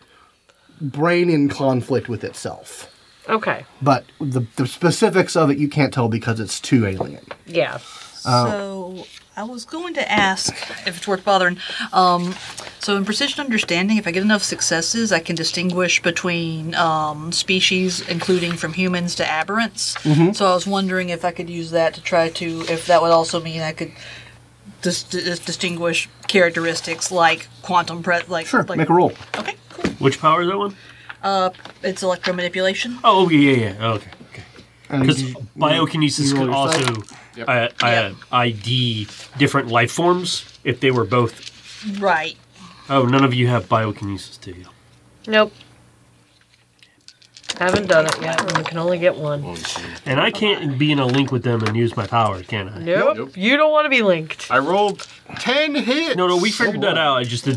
brain in conflict with itself. Okay. But the specifics of it you can't tell because it's too alien. Yeah. So I was going to ask if it's worth bothering. So in precision understanding, if I get enough successes, I can distinguish between species, including from humans to aberrants. So I was wondering if I could use that to try to, if that would also mean I could distinguish characteristics like quantum Sure, like, make a roll. Okay, cool. Which power is that one? It's electromanipulation. Oh, yeah. Oh, okay. And Because you biokinesis roll could your sight? also Yep. ID different life forms if they were both. Right. Oh, none of you have biokinesis, do you? Nope. Haven't done it yet. You can only get one. And I can't be in a link with them and use my power, can I? Nope. Nope. You don't want to be linked. I rolled 10 hits. No, we figured that out. I just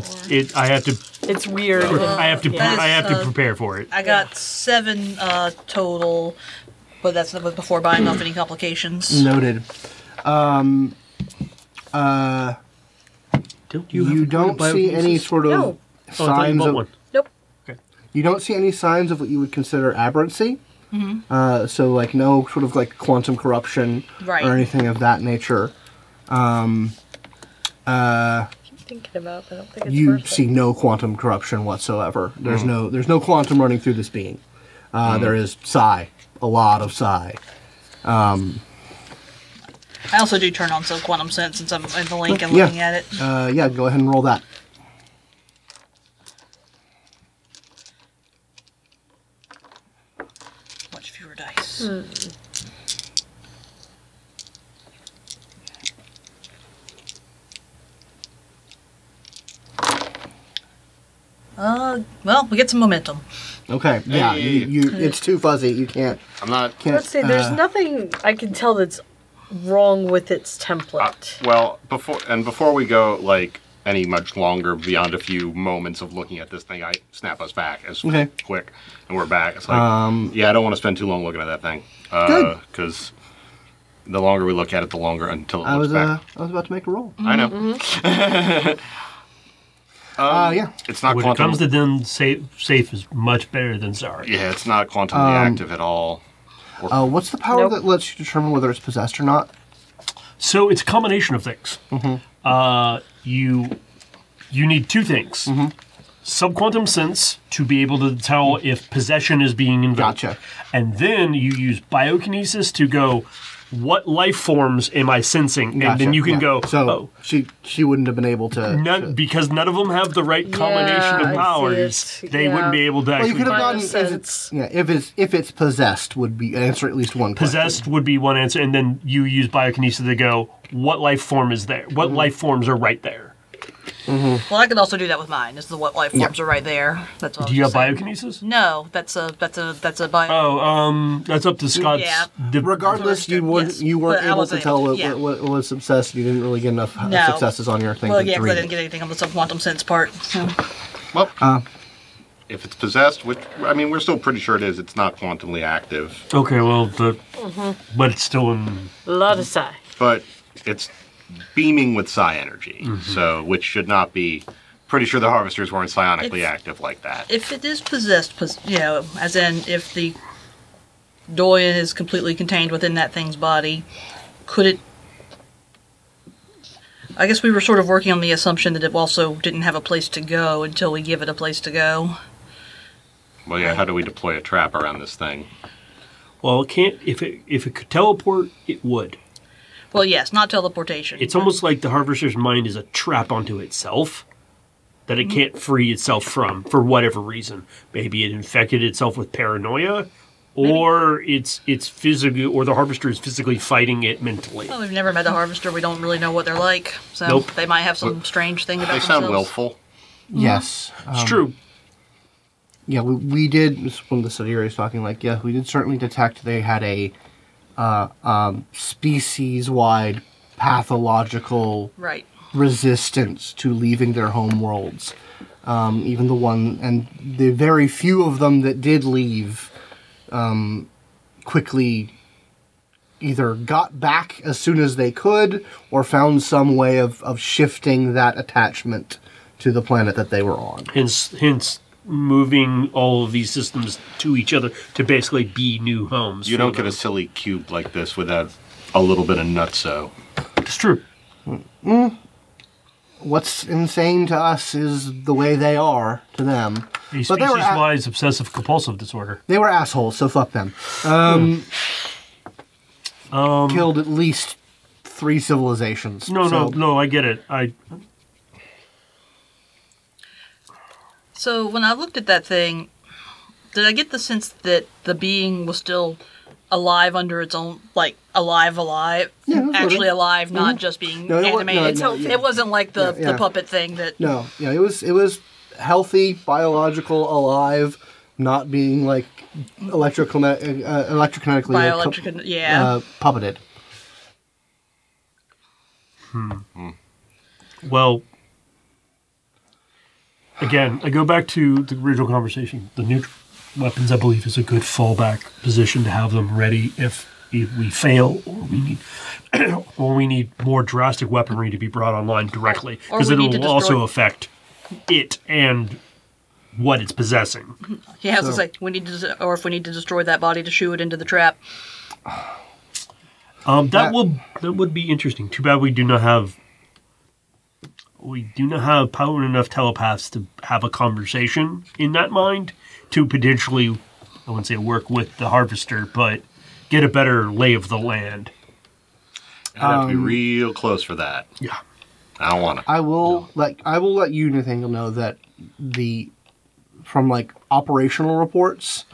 I have to It's weird. I have to Yeah. I have to prepare for it. I got 7 total, but that's before buying off any complications. Noted. Don't You don't see any sort of No. Oh, I thought you signs bought of. one. Nope. You don't see any signs of what you would consider aberrancy. So, like, no sort of, like, quantum corruption Right. or anything of that nature. Thinking about, but I don't think it's You worth see it. no quantum corruption whatsoever. There's no quantum running through this being. There is psi, a lot of psi. I also do turn on some quantum sense since I'm in the link and looking at it. Yeah, go ahead and roll that. Much fewer dice. Well, we get some momentum. Okay, yeah, Hey. you it's too fuzzy. You can't. I'm not. Let's see, there's nothing I can tell that's wrong with its template. Well, before we go like any much longer beyond a few moments of looking at this thing, I snap us back as Okay. quick, and we're back. It's like, yeah, I don't want to spend too long looking at that thing. Good. Because the longer we look at it, the longer until it I looks was back. I was about to make a roll. I know. Yeah. It's not When quantum. it comes to them, safe is much better than sorry. Yeah, it's not quantumly active at all. What's the power Nope. that lets you determine whether it's possessed or not? So it's a combination of things. You need two things. Subquantum sense to be able to tell if possession is being invoked. Gotcha. And then you use biokinesis to go, what life forms am I sensing? And then you can go, So oh, she wouldn't have been able to. because none of them have the right combination I of see powers, it. they Yeah. wouldn't be able to Well, you actually. could have gotten Biosense. if it's possessed would be answer at least one question. Possessed would be one answer, and then you use biokinesis to go, what life form is there? What life forms are right there? Well, I could also do that with mine. Is the what life forms are right there. That's all. Do you have biokinesis? No, that's a bio. Oh, that's up to Scott's. Yeah. Regardless, you Yes, you weren't but I able to wasn't tell able what, to- yeah. what was obsessed. You didn't really get enough No. successes on your thing. Well, to yeah, because read I didn't it. get anything on the subquantum sense part. So. Well, if it's possessed, which I mean, we're still pretty sure it is. It's not quantumly active, Okay, well, but it's still in. A lot of psi. but it's beaming with psi energy. So, which should not be. Pretty sure the harvesters weren't psionically active like that. If it is possessed, as in if the Doyen is completely contained within that thing's body, could it? I guess we were sort of working on the assumption that it also didn't have a place to go until we give it a place to go. Well, yeah. How do we deploy a trap around this thing? Well, it can't. If it could teleport, it would. Well, yes, not teleportation. It's almost like the harvester's mind is a trap onto itself that it can't free itself from for whatever reason. Maybe it infected itself with paranoia, or it's physically, or the harvester is physically fighting it mentally. Well, we've never met a harvester. We don't really know what they're like. So Nope. they might have some strange thing about They sound themselves. willful. Yes, It's true. yeah, we did. This is when the Sidiria is talking. Like, yeah, we did certainly detect they had a species-wide pathological Right. resistance to leaving their home worlds. Even the very few of them that did leave quickly either got back as soon as they could or found some way of shifting that attachment to the planet that they were on. Hence, moving all of these systems to each other to basically be new homes. You for don't get them. a silly cube like this without a little bit of nutso. It's true. What's insane to us is the way they are to them. A But they were species-wise obsessive compulsive disorder. They were assholes, so fuck them. Killed at least 3 civilizations. No, I get it. So when I looked at that thing, did I get the sense that the being was still alive under its own, like alive, Yeah, it was actually living. alive, not just being No, it wa- animated? no, yeah. It wasn't like the Yeah. puppet thing that. No, yeah, it was healthy, biological, alive, not being like electrokinetically Yeah. puppeted. Well, again, I go back to the original conversation. The neutral weapons, I believe, is a good fallback position to have them ready if we fail or we need or we need more drastic weaponry to be brought online directly, Or because we it'll need to also destroy- affect it and what it's possessing. Yeah, I was gonna say we need to, or if we need to destroy that body to shoo it into the trap. That would be interesting. Too bad we do not have power enough telepaths to have a conversation in that mind to potentially, I wouldn't say work with the harvester, but get a better lay of the land. I'd have to be real close for that. Yeah. I don't want to. I will let you, Nathaniel, know that from like operational reports,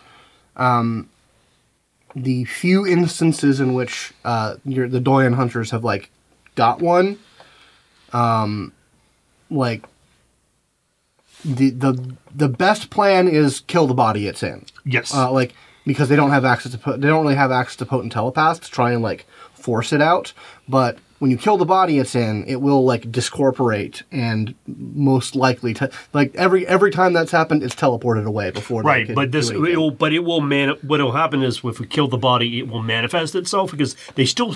the few instances in which the Doyen hunters have like got one, like the best plan is kill the body it's in. Yes. Like because they don't really have access to potent telepaths to try and like force it out, but when you kill the body it's in, it will like discorporate and most likely like every time that's happened, it's teleported away before. Right, but what will happen is if we kill the body, it will manifest itself because they do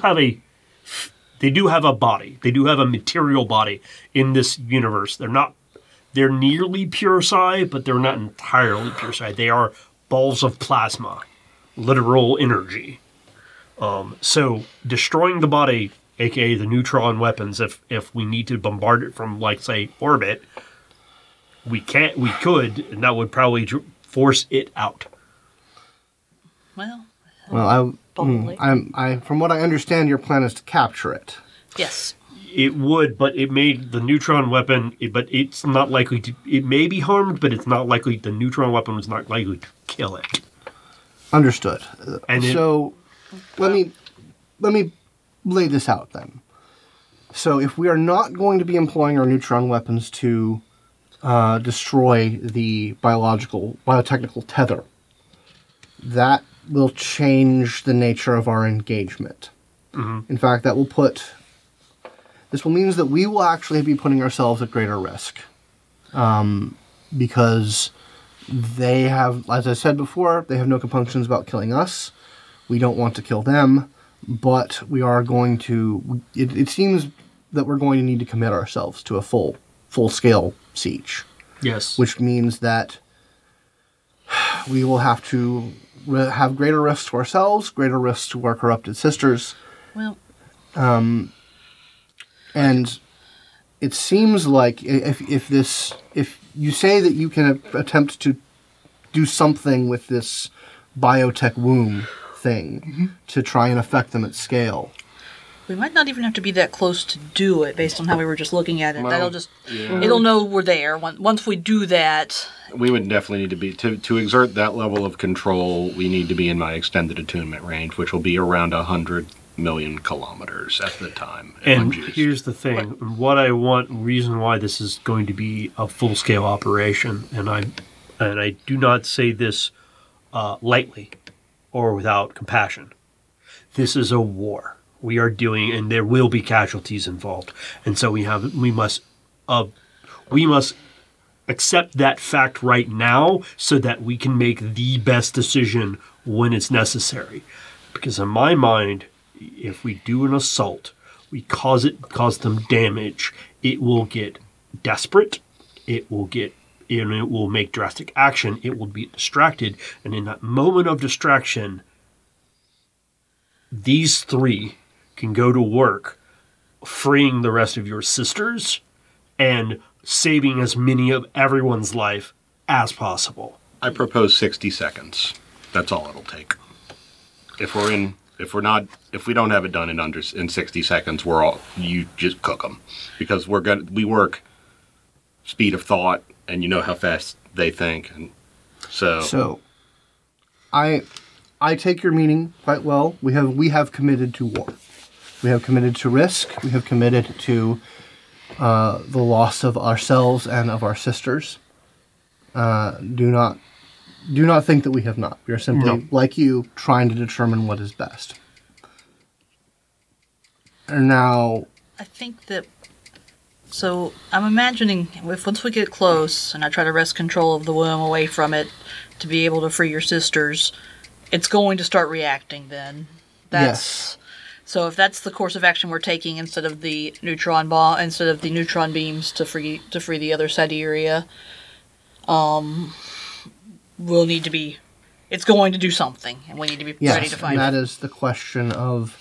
have a body, they do have a material body in this universe. They're nearly pure psi, but they're not entirely pure psi. They are balls of plasma, literal energy. So destroying the body, aka the neutron weapons, if we need to bombard it from, like, say, orbit, we could, and that would probably force it out. Well, Probably. From what I understand, your plan is to capture it. yes. It would, but it made the neutron weapon, but it's not likely to, it may be harmed, but it's not likely, the neutron weapon was not likely to kill it. Understood. And so, let me lay this out then. So, if we are not going to be employing our neutron weapons to destroy the biotechnical tether, that will change the nature of our engagement. Mm-hmm. In fact, this will mean that we will actually be putting ourselves at greater risk. Because they have, as I said before, they have no compunctions about killing us. We don't want to kill them, but we are going to, it seems that we're going to need to commit ourselves to a full-scale siege. Yes. Which means that we will have to have greater risks to ourselves, greater risks to our corrupted sisters. Well, and it seems like if you say that you can attempt to do something with this biotech womb thing to try and affect them at scale. we might not even have to be that close to do it based on how we were just looking at it. Well, That'll just, yeah. it'll know we're there. Once we do that, We would definitely need to be, to exert that level of control, we need to be in my extended attunement range, which will be around 100 million kilometers at the time. And here's the thing, reason why this is going to be a full-scale operation, and I do not say this lightly or without compassion. This is a war. We are doing, and there will be casualties involved, and so we must accept that fact right now so that we can make the best decision when it's necessary. Because in my mind, if we do an assault, we cause them damage, it will get desperate, it will make drastic action, it will be distracted, and in that moment of distraction, these three can go to work freeing the rest of your sisters and saving as many of everyone's life as possible. I propose 60 seconds. That's all it'll take. If we don't have it done in 60 seconds, you just cook them, because we work speed of thought, and you know how fast they think, and so I take your meaning quite well. We have committed to war. We have committed to risk. We have committed to the loss of ourselves and of our sisters. Do not think that we have not. We are simply, like you, trying to determine what is best. And now, I think that. So I'm imagining if once we get close and I try to wrest control of the womb away from it to be able to free your sisters, it's going to start reacting then. yes. So if that's the course of action we're taking instead of the neutron beams to free the other Siberia, we'll need to be. It's going to do something, and we need to be ready to fight and that it. is the question of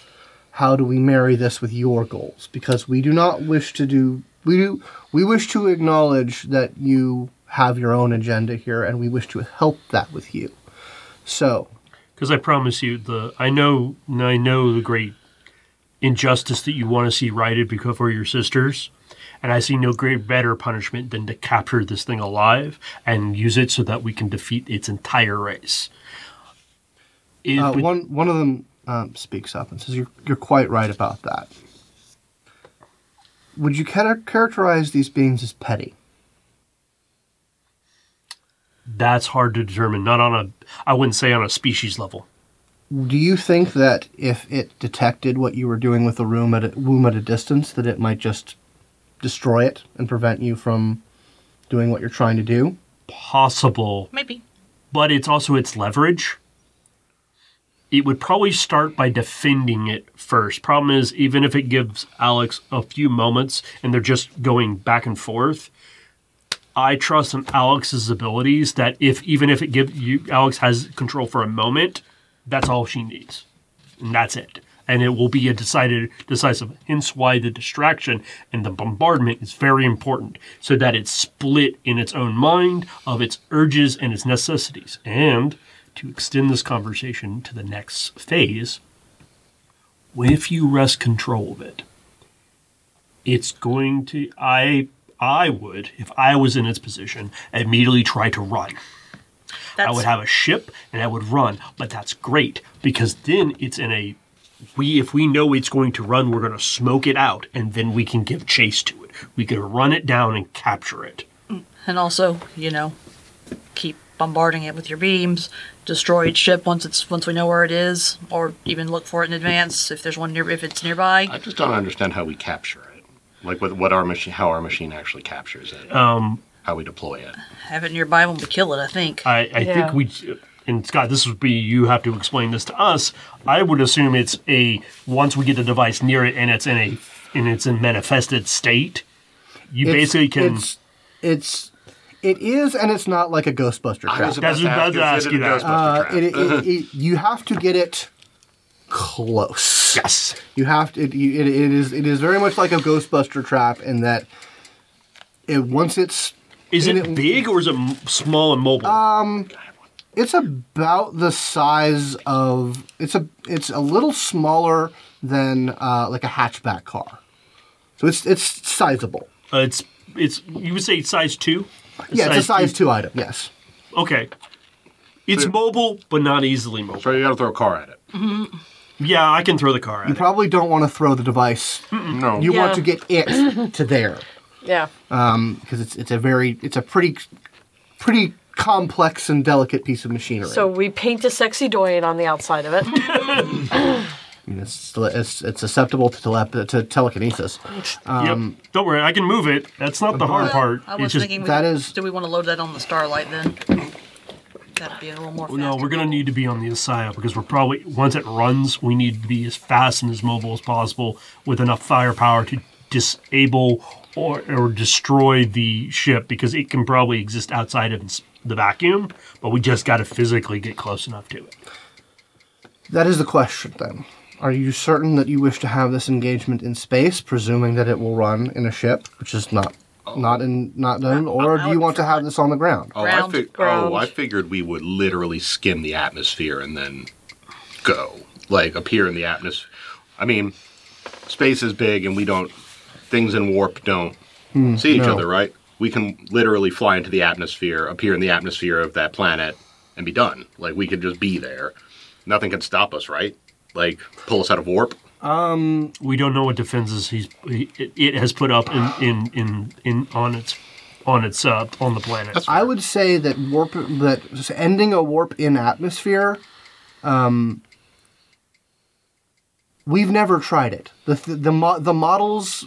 how do we marry this with your goals? Because we do not wish to do. We wish to acknowledge that you have your own agenda here, and we wish to help that with you. So, because I promise you, I know the great injustice that you want to see righted because for your sisters, and I see no better punishment than to capture this thing alive and use it so that we can defeat its entire race. one of them speaks up and says, "You're quite right about that. Would you characterize these beings as petty?" That's hard to determine. I wouldn't say on a species level. Do you think that if it detected what you were doing with the womb at a distance, that it might just destroy it and prevent you from doing what you're trying to do? Possible. Maybe. But it's also its leverage. It would probably start by defending it first. Problem is, even if it gives Alex a few moments and they're just going back and forth, I trust in Alex's abilities that even if it gives you, Alex has control for a moment, that's all she needs. And that's it. And it will be a decisive. Hence why the distraction and the bombardment is very important, so that it's split in its own mind of its urges and its necessities. And to extend this conversation to the next phase, if you wrest control of it, it's going to... I would, if I was in its position, immediately try to run. I would have a ship and I would run, but that's great because then it's in a... if we know it's going to run, we're going to smoke it out and then we can give chase to it. We can run it down and capture it. And also, keep bombarding it with your beams, destroy its ship once we know where it is, or even look for it in advance if there's one if it's nearby. I just don't understand how we capture it. Like how our machine actually captures it. How we deploy it. Have it nearby when we kill it, I think. I think we... And Scott, this would be, you have to explain this to us. I would assume it's once we get the device near it and it's in manifested state, basically can... It is, and it's not like a Ghostbuster trap. I was about to ask you that. You have to get it close. Yes. You have to. It is very much like a Ghostbuster trap in that once it's... Is it big or is it small and mobile? It's about the size of... It's a little smaller than like a hatchback car. So it's sizable. It's you would say size 2? Yeah, it's a size 2 item, yes. Okay. It's mobile, but not easily mobile. So you got to throw a car at it. Mm-hmm. Yeah, I can throw the car at it. You probably don't want to throw the device. No. You want to get it to there. Yeah. Because it's a pretty complex and delicate piece of machinery. So we paint a sexy Doyen on the outside of it. It's susceptible to telekinesis. Yep. Don't worry, I can move it. That's not the hard part. I was thinking, do we want to load that on the Starlight then? That'd be a little more No, we're going to need to be on the ASIYAH because we're probably, once it runs, we need to be as fast and as mobile as possible with enough firepower to disable or destroy the ship because it can probably exist outside of the vacuum, but we just got to physically get close enough to it. That is the question then. Are you certain that you wish to have this engagement in space, presuming that it will run in a ship, which is not done, or do you want to have this on the ground? I figured we would literally skim the atmosphere and then go, like appear in the atmosphere. I mean, space is big, and things in warp don't see each other, right? We can literally fly into the atmosphere, appear in the atmosphere of that planet, and be done. Like we could just be there. Nothing can stop us, right? Like pull us out of warp. We don't know what defenses it has put up on the planet. I would say that ending a warp in atmosphere, we've never tried it. The models,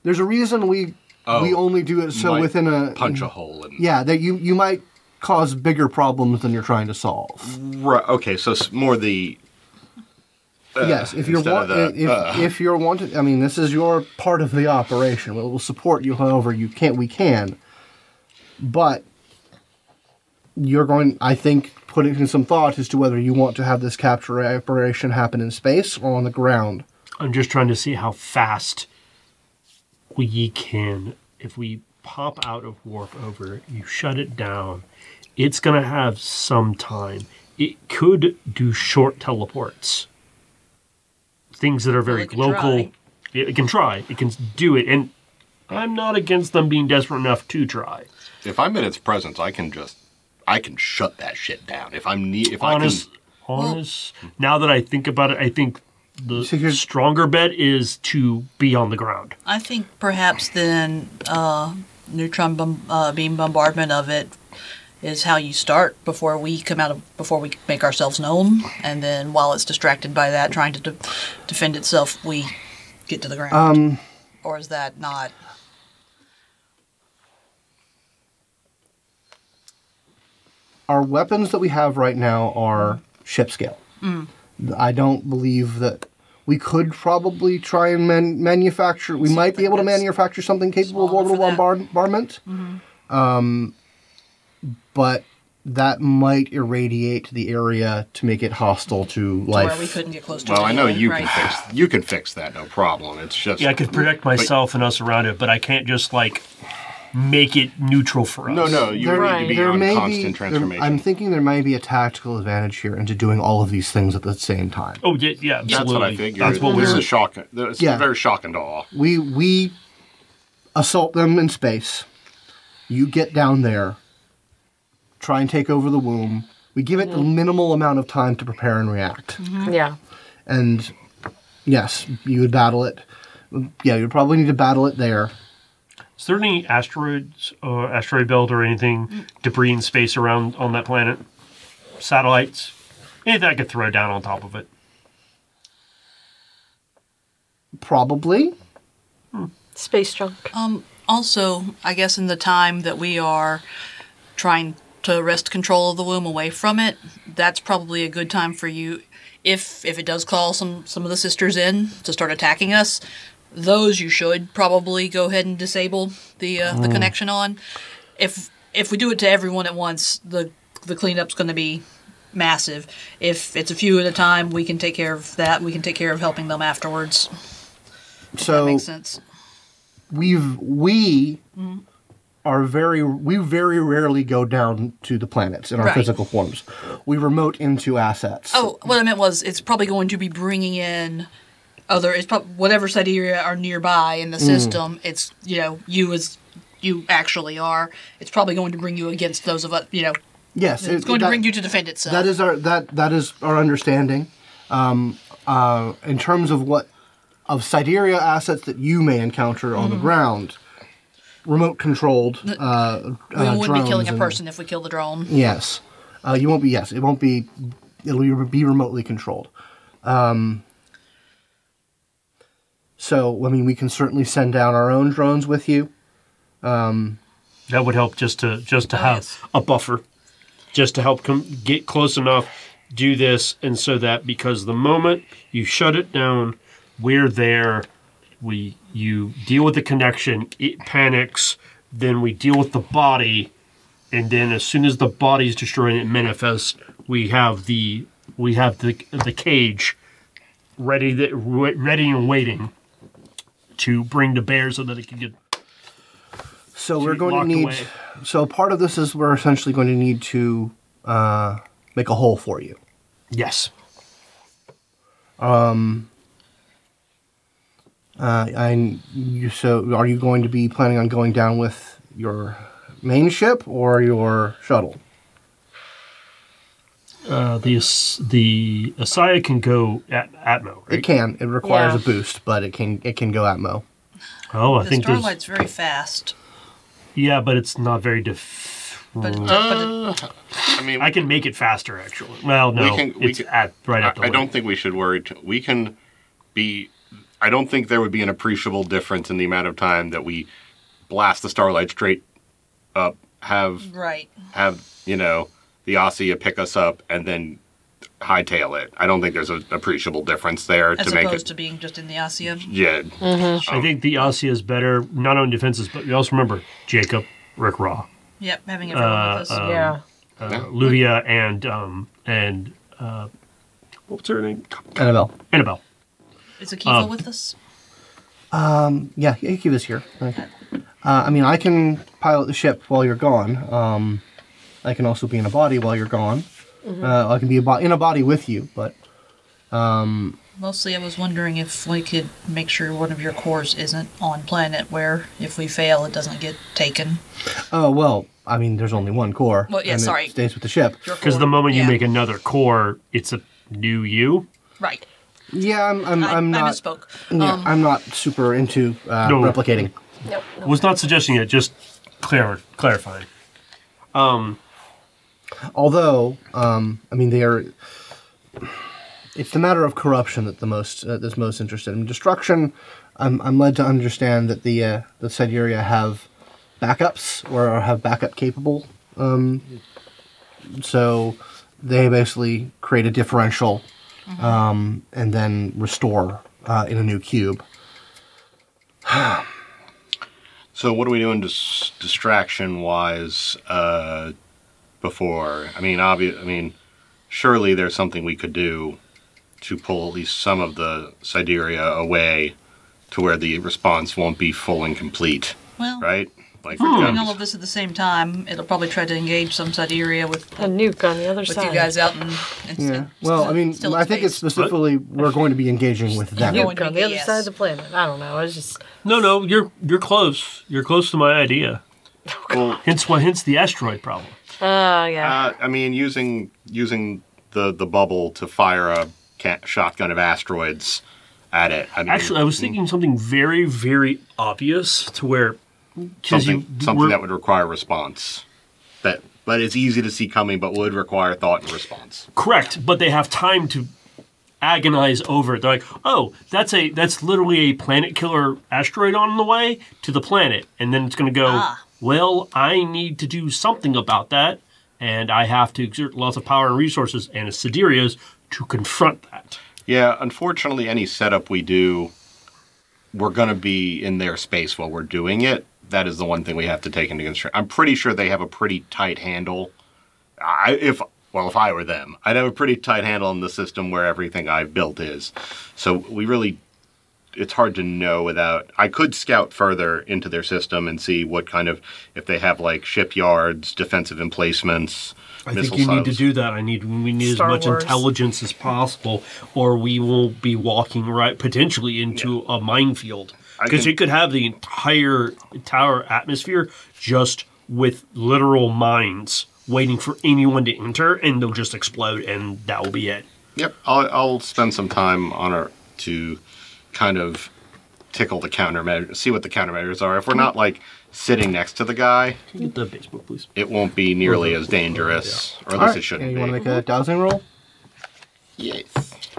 there's a reason we only do it so within a punch a hole. That you might cause bigger problems than you're trying to solve. Right. Okay. So more the. Yes, if you're wanted, I mean, this is your part of the operation. We will support you however we can. But you're going, I think, putting in some thought as to whether you want to have this capture operation happen in space or on the ground. I'm just trying to see how fast we can, if we pop out of warp over, you shut it down, it's going to have some time. It could do short teleports. Things that are very local. It can try. It can do it. And I'm not against them being desperate enough to try. If I'm in its presence, I can shut that shit down. Honest. Now that I think about it, I think the stronger bet is to be on the ground. I think perhaps then neutron beam bombardment of it is how you start before we make ourselves known, and then while it's distracted by that, trying to defend itself, we get to the ground. Or is that not? Our weapons that we have right now are ship scale. I don't believe that we could probably try and manufacture. We might be able to manufacture something capable of orbital bombardment. But that might irradiate the area to make it hostile to life. Where we couldn't get close to it. Well, I know anyway, you can fix that, no problem. It's just I could protect myself and us around it, but I can't just make it neutral for us. No, you need to be on constant transformation. I'm thinking there may be a tactical advantage here into doing all of these things at the same time. Oh yeah, absolutely. That's what I figured. That's what this is shocking. It's very shocking to all. We assault them in space. You get down there, try and take over the womb. We give it the minimal amount of time to prepare and react. Yeah. And yes, you would battle it. Yeah, you'd probably need to battle it there. Is there any asteroids or asteroid belt or anything, debris in space around on that planet? Satellites? Anything I could throw down on top of it? Probably. Space junk. Also, I guess in the time that we are trying to wrest control of the womb away from it, that's probably a good time for you, if it does call some of the sisters in to start attacking us. Those you should probably go ahead and disable the connection on. If we do it to everyone at once, the cleanup's going to be massive. If it's a few at a time, we can take care of that. We can take care of helping them afterwards. So that makes sense. We very rarely go down to the planets in our physical forms. We remote into assets. Oh, what I meant was it's probably going to be bringing in whatever sidereal are nearby in the system. It's you actually are. It's probably going to bring you against those of us. Yes, it's going to bring you to defend itself. That is our understanding. In terms of sidereal assets that you may encounter on the ground, remote controlled. We wouldn't be killing a person if we kill the drone. Yes, you won't be. Yes, it won't be. It'll be remotely controlled. So, we can certainly send down our own drones with you. That would help just to have a buffer, just to help get close enough, do this, and so that because the moment you shut it down, we're there. You deal with the connection, it panics, then we deal with the body, and then as soon as the body's destroyed and it manifests, we have the cage ready and waiting to bring to bear so that it can get. So we're going to need. Away. So part of this is we're essentially going to need to make a hole for you. Yes. So are you going to be planning on going down with your main ship or your shuttle? The ASIYAH can go at Atmo, right? It can. It requires a boost, but it can go Atmo. Oh, I think the Starlight's very fast. Yeah, but it's not very I can make it faster, actually. Well, no, it's right at the I don't think we should worry. We can be. I don't think there would be an appreciable difference in the amount of time that we blast the Starlight straight up. Have the ASIYAH pick us up and then hightail it. I don't think there's an appreciable difference there as opposed to being just in the ASIYAH. Yeah. Mm-hmm. I think the ASIYAH is better, not on defenses, but you also remember Jacob, Rick Raw. Yep, having everyone with us. Luvia and what's her name? Annabelle. Annabelle. Is Akiva with us? Yeah, Akiva's here. I mean, I can pilot the ship while you're gone. I can also be in a body while you're gone. I can be in a body with you, but... Mostly I was wondering if we could make sure one of your cores isn't on planet where if we fail it doesn't get taken. Oh, well, I mean, there's only one core. Well, yeah, and sorry. It stays with the ship. Because the moment you make another core, it's a new you. Right. Yeah, I'm not... I misspoke. Yeah, I'm not super into replicating. Nope. Was not suggesting it, just clarifying. Although, I mean, they are... It's the matter of corruption that that's most interested in. Destruction, I'm led to understand that the Siberia have backups or have backup capable. So they basically create a differential and then restore in a new cube. So what are we doing distraction-wise before? I mean, surely there's something we could do to pull at least some of the Siberia away to where the response won't be full and complete. Well, right? Like doing all of this at the same time, it'll probably try to engage some Siberia with a nuke on the other side. With you guys out in yeah. Well, I mean, I think it's specifically we're going to be engaging with them. Nuke on the other side of the planet. I don't know. It's just no. You're close. You're close to my idea. Well, hence the asteroid problem. Yeah. I mean, using the bubble to fire a shotgun of asteroids at it. I mean, actually, I was thinking something very, very obvious to where something that would require response. But it's easy to see coming, but would require thought and response. Correct, but they have time to agonize over it. They're like, oh, that's literally a planet killer asteroid on the way to the planet, and then it's going to go. Well, I need to do something about that, and I have to exert lots of power and resources and Sideria's to confront that. Yeah, unfortunately, any setup we do, we're going to be in their space while we're doing it. That is the one thing we have to take into consideration. I'm pretty sure they have a pretty tight handle. If I were them, I'd have a pretty tight handle on the system where everything I've built is. So it's hard to know without... I could scout further into their system and see what kind of... If they have, like, shipyards, defensive emplacements, I think you need to do that. We need as much intelligence as possible, or we will be walking potentially into a minefield. Because you could have the entire tower atmosphere just with literal mines waiting for anyone to enter, and they'll just explode, and that will be it. Yep, I'll spend some time on it to kind of tickle the countermeasures, see what the countermeasures are. If we're not like sitting next to the guy, can you get the base book, please? It won't be nearly as dangerous, or at least it shouldn't be. You want to make a dowsing roll? Yes.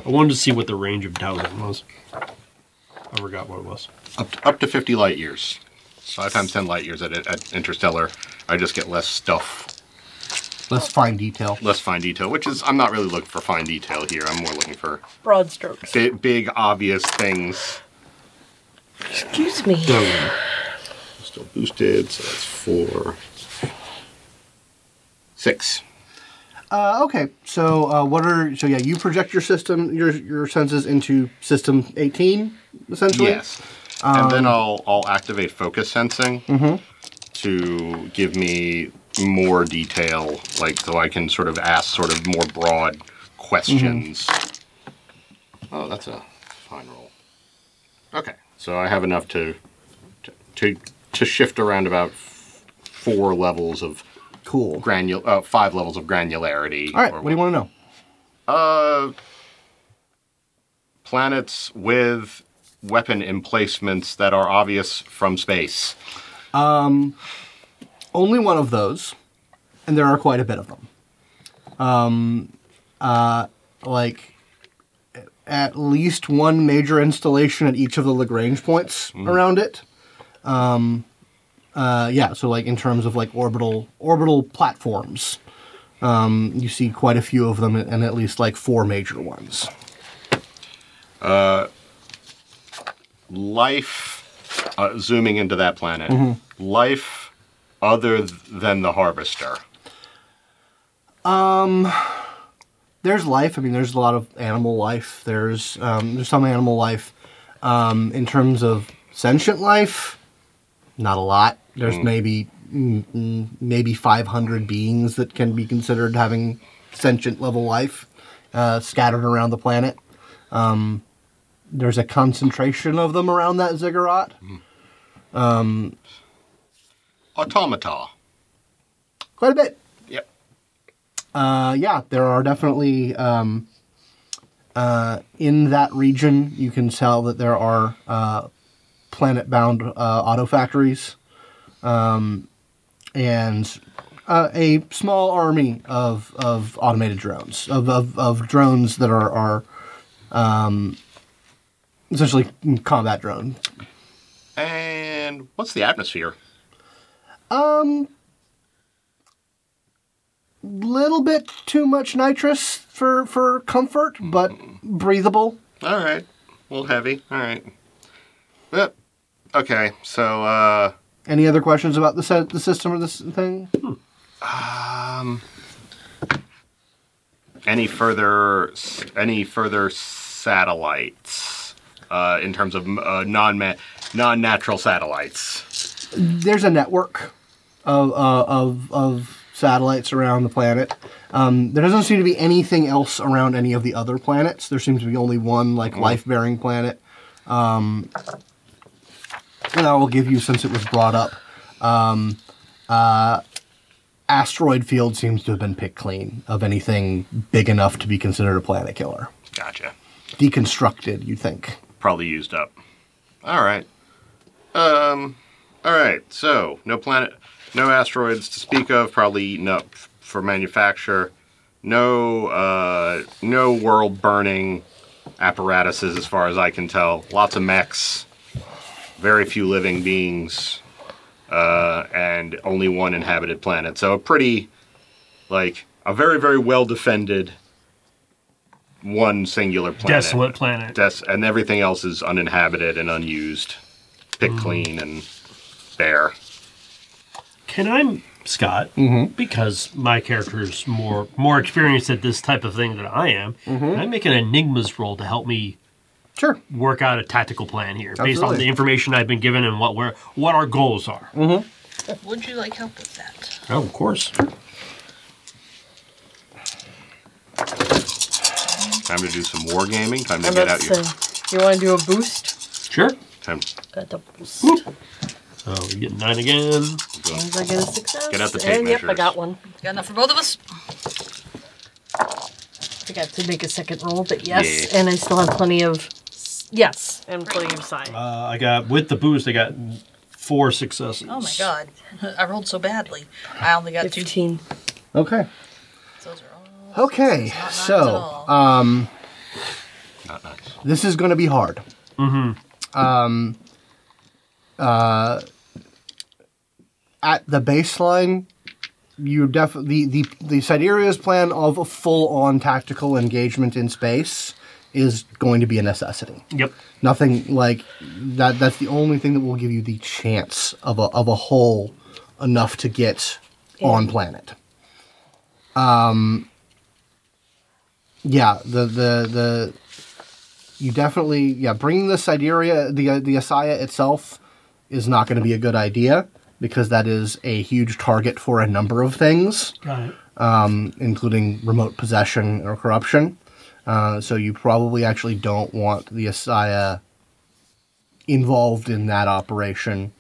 I wanted to see what the range of dowsing was. I forgot what it was. Up to 50 light years. 5 times 10 light years at Interstellar. I just get less stuff. Less fine detail. Less fine detail, which is, I'm not really looking for fine detail here. I'm more looking for broad strokes. Big obvious things. Excuse me. Still boosted, so that's 4. 6. Okay, so you project your system, your senses into system 18, essentially. Yes, and then I'll activate focus sensing to give me more detail, like so I can sort of ask sort of more broad questions. Oh, that's a fine roll. Okay, so I have enough to shift around about 4 levels of. Cool. 5 levels of granularity. All right, what do you want to know? Planets with weapon emplacements that are obvious from space. Only one of those, and there are quite a bit of them. Like, at least one major installation at each of the Lagrange points around it. So like in terms of like orbital platforms, you see quite a few of them, and at least like 4 major ones. Life, zooming into that planet, life other than the Harvester. There's life. I mean, there's a lot of animal life. There's some animal life. In terms of sentient life, not a lot. There's maybe 500 beings that can be considered having sentient level life scattered around the planet. There's a concentration of them around that ziggurat. Automata. Quite a bit. Yep. Yeah, there are definitely in that region. You can tell that there are planet-bound auto factories, and a small army of automated drones of drones that are essentially combat drones. And what's the atmosphere? Little bit too much nitrous for comfort, but breathable. All right. A little heavy. All right. Yep. Okay. So, Any other questions about the system or this thing? Any further satellites in terms of non-natural satellites? There's a network of satellites around the planet. There doesn't seem to be anything else around any of the other planets. There seems to be only one life-bearing planet. And I will give you, since it was brought up, asteroid field seems to have been picked clean of anything big enough to be considered a planet killer. Gotcha. Deconstructed, you think? Probably used up. All right. All right. So no asteroids to speak of. Probably no for manufacture. No world-burning apparatuses, as far as I can tell. Lots of mechs. Very few living beings. And only one inhabited planet. So a very, very well-defended one singular planet. Desolate planet. And everything else is uninhabited and unused. Picked clean and bare. Can I, Scott, because my character is more experienced at this type of thing than I am, can I make an Enigmas roll to help me work out a tactical plan here based on the information I've been given and what our goals are? Would you like help with that? Oh, of course. Time to do some wargaming. Time to get out your... You want to do a boost? Sure. Time. Got a boost. So we get 9 again. As long as I get a success. Get out the tape and measures. Yep, I got one. Got enough for both of us? I forgot to make a second roll, but yes. Yeah. And I still have plenty of... Yes, and plenty of psi. I got, with the boost, I got 4 successes. Oh my god. I rolled so badly. I only got 15. 2. Okay. Those are all Okay, successes, not nines at so all. Not nice. this is going to be hard. At the baseline, you definitely the Sideria's plan of a full-on tactical engagement in space is going to be a necessity. Yep. Nothing like that. That's the only thing that will give you the chance of a hole enough to get on planet. Yeah, the you definitely bringing the Sideria, the ASIYAH itself is not going to be a good idea because that is a huge target for a number of things, Got it. including remote possession or corruption. So you probably actually don't want the ASIYAH involved in that operation.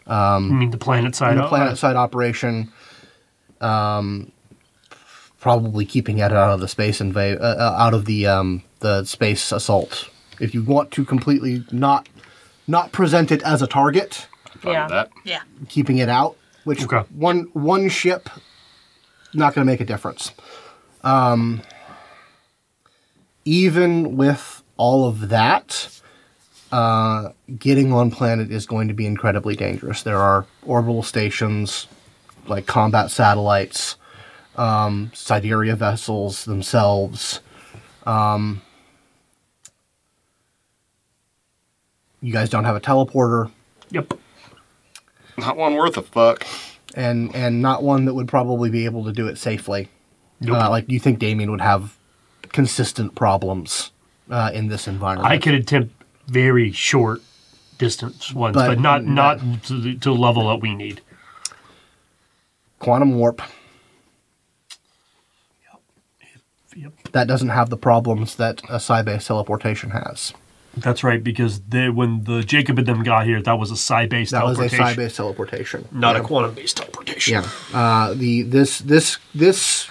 You mean the planet side? The planet side operation. Probably keeping it out of the space out of the space assault. If you want to completely not present it as a target, I'm fine with that. Yeah. keeping it out, which Okay. one ship, not going to make a difference. Even with all of that, getting on planet is going to be incredibly dangerous. There are orbital stations, like combat satellites, Sideria vessels themselves. You guys don't have a teleporter, Yep. Not one worth a fuck. and not one that would probably be able to do it safely. Nope. Like, you think Damien would have consistent problems in this environment? I could attempt very short distance ones, but not to the level that we need. Quantum warp. Yep. That doesn't have the problems that a psi-based teleportation has. That's right, because when the Jacob and them got here, that was a psi-based teleportation. That was a psi-based teleportation. Not a quantum-based teleportation. Yeah. This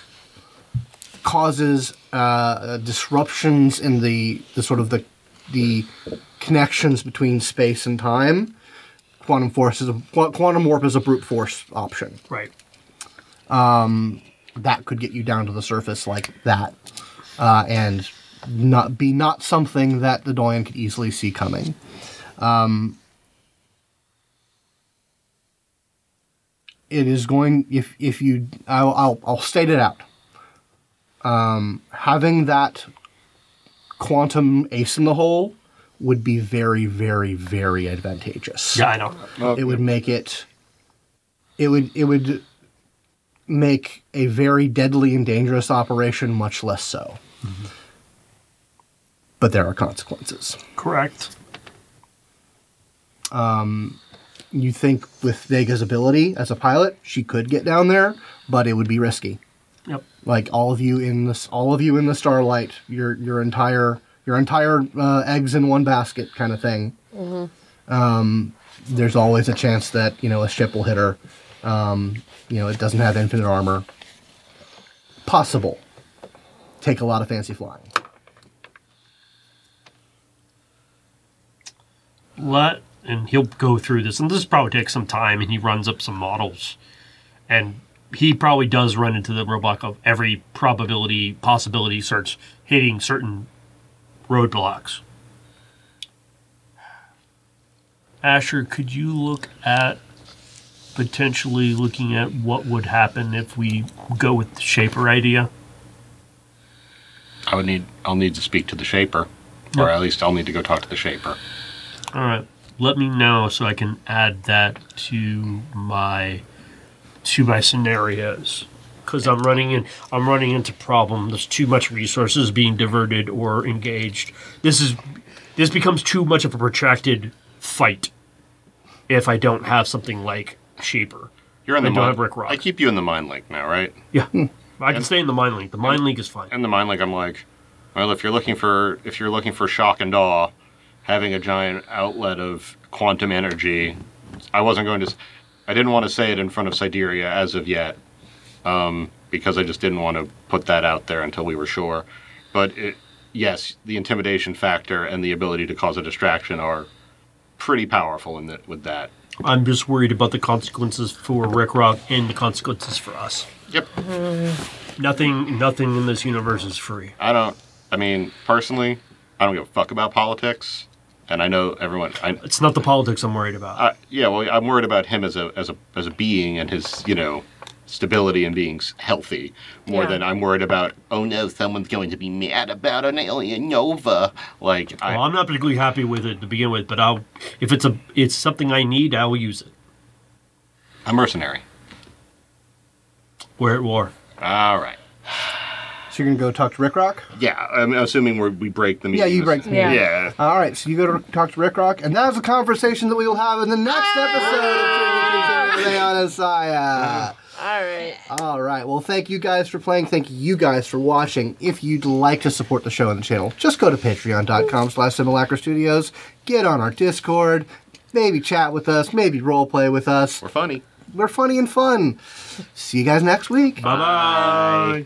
causes disruptions in the sort of the connections between space and time. Quantum warp is a brute force option. Right. That could get you down to the surface like that, and not something that the Doyen could easily see coming. It is going, if you, I'll state it out. Having that quantum ace in the hole would be very, very, very advantageous. Yeah, I know. It would make it would make a very deadly and dangerous operation much less so. Mm-hmm. But there are consequences. Correct. You think with Vega's ability as a pilot, she could get down there, but it would be risky. Yep. Like all of you in the starlight, your entire eggs in one basket kind of thing. Mm-hmm. There's always a chance that a ship will hit her. It doesn't have infinite armor. Possible. Take a lot of fancy flying. And he'll go through this, and this probably takes some time, and he runs up some models, and he probably does run into the roadblock of every possibility starts hitting certain roadblocks. Asher, could you look at potentially looking at what would happen if we go with the Shaper idea? I'll need to speak to the Shaper, or at least I'll need to go talk to the Shaper. All right. Let me know so I can add that to my scenarios, because I'm running into problem. There's too much resources being diverted or engaged. This becomes too much of a protracted fight if I don't have something like Shaper. You're in the don't have Rick Rock. I keep you in the Mind Link now, right? Yeah. I can stay in the Mind Link. The Mind Link is fine. In the Mind Link, I'm like, well, if you're looking for shock and awe, having a giant outlet of quantum energy, I didn't want to say it in front of Siberia as of yet, because I just didn't want to put that out there until we were sure. But yes, the intimidation factor and the ability to cause a distraction are pretty powerful with that. I'm just worried about the consequences for Rick Rock and the consequences for us. Yep. Nothing in this universe is free. Personally, I don't give a fuck about politics. And I know everyone. It's not the politics I'm worried about. I'm worried about him as a being and his stability and being healthy more than I'm worried about. Oh no, someone's going to be mad about an alien nova. I'm not particularly happy with it to begin with, but if it's something I need, I will use it. A mercenary. We're at war. All right. So you're going to go talk to Rick Rock? Yeah, I'm assuming we break the meeting. Yeah, you break the meeting. Yeah. All right, so you go to talk to Rick Rock, and that's a conversation that we will have in the next episode of Training on ASIYAH. All right. Well, thank you guys for playing. Thank you guys for watching. If you'd like to support the show and the channel, just go to patreon.com/simulacrastudios. Get on our Discord. Maybe chat with us. Maybe roleplay with us. We're funny. We're funny and fun. See you guys next week. Bye-bye.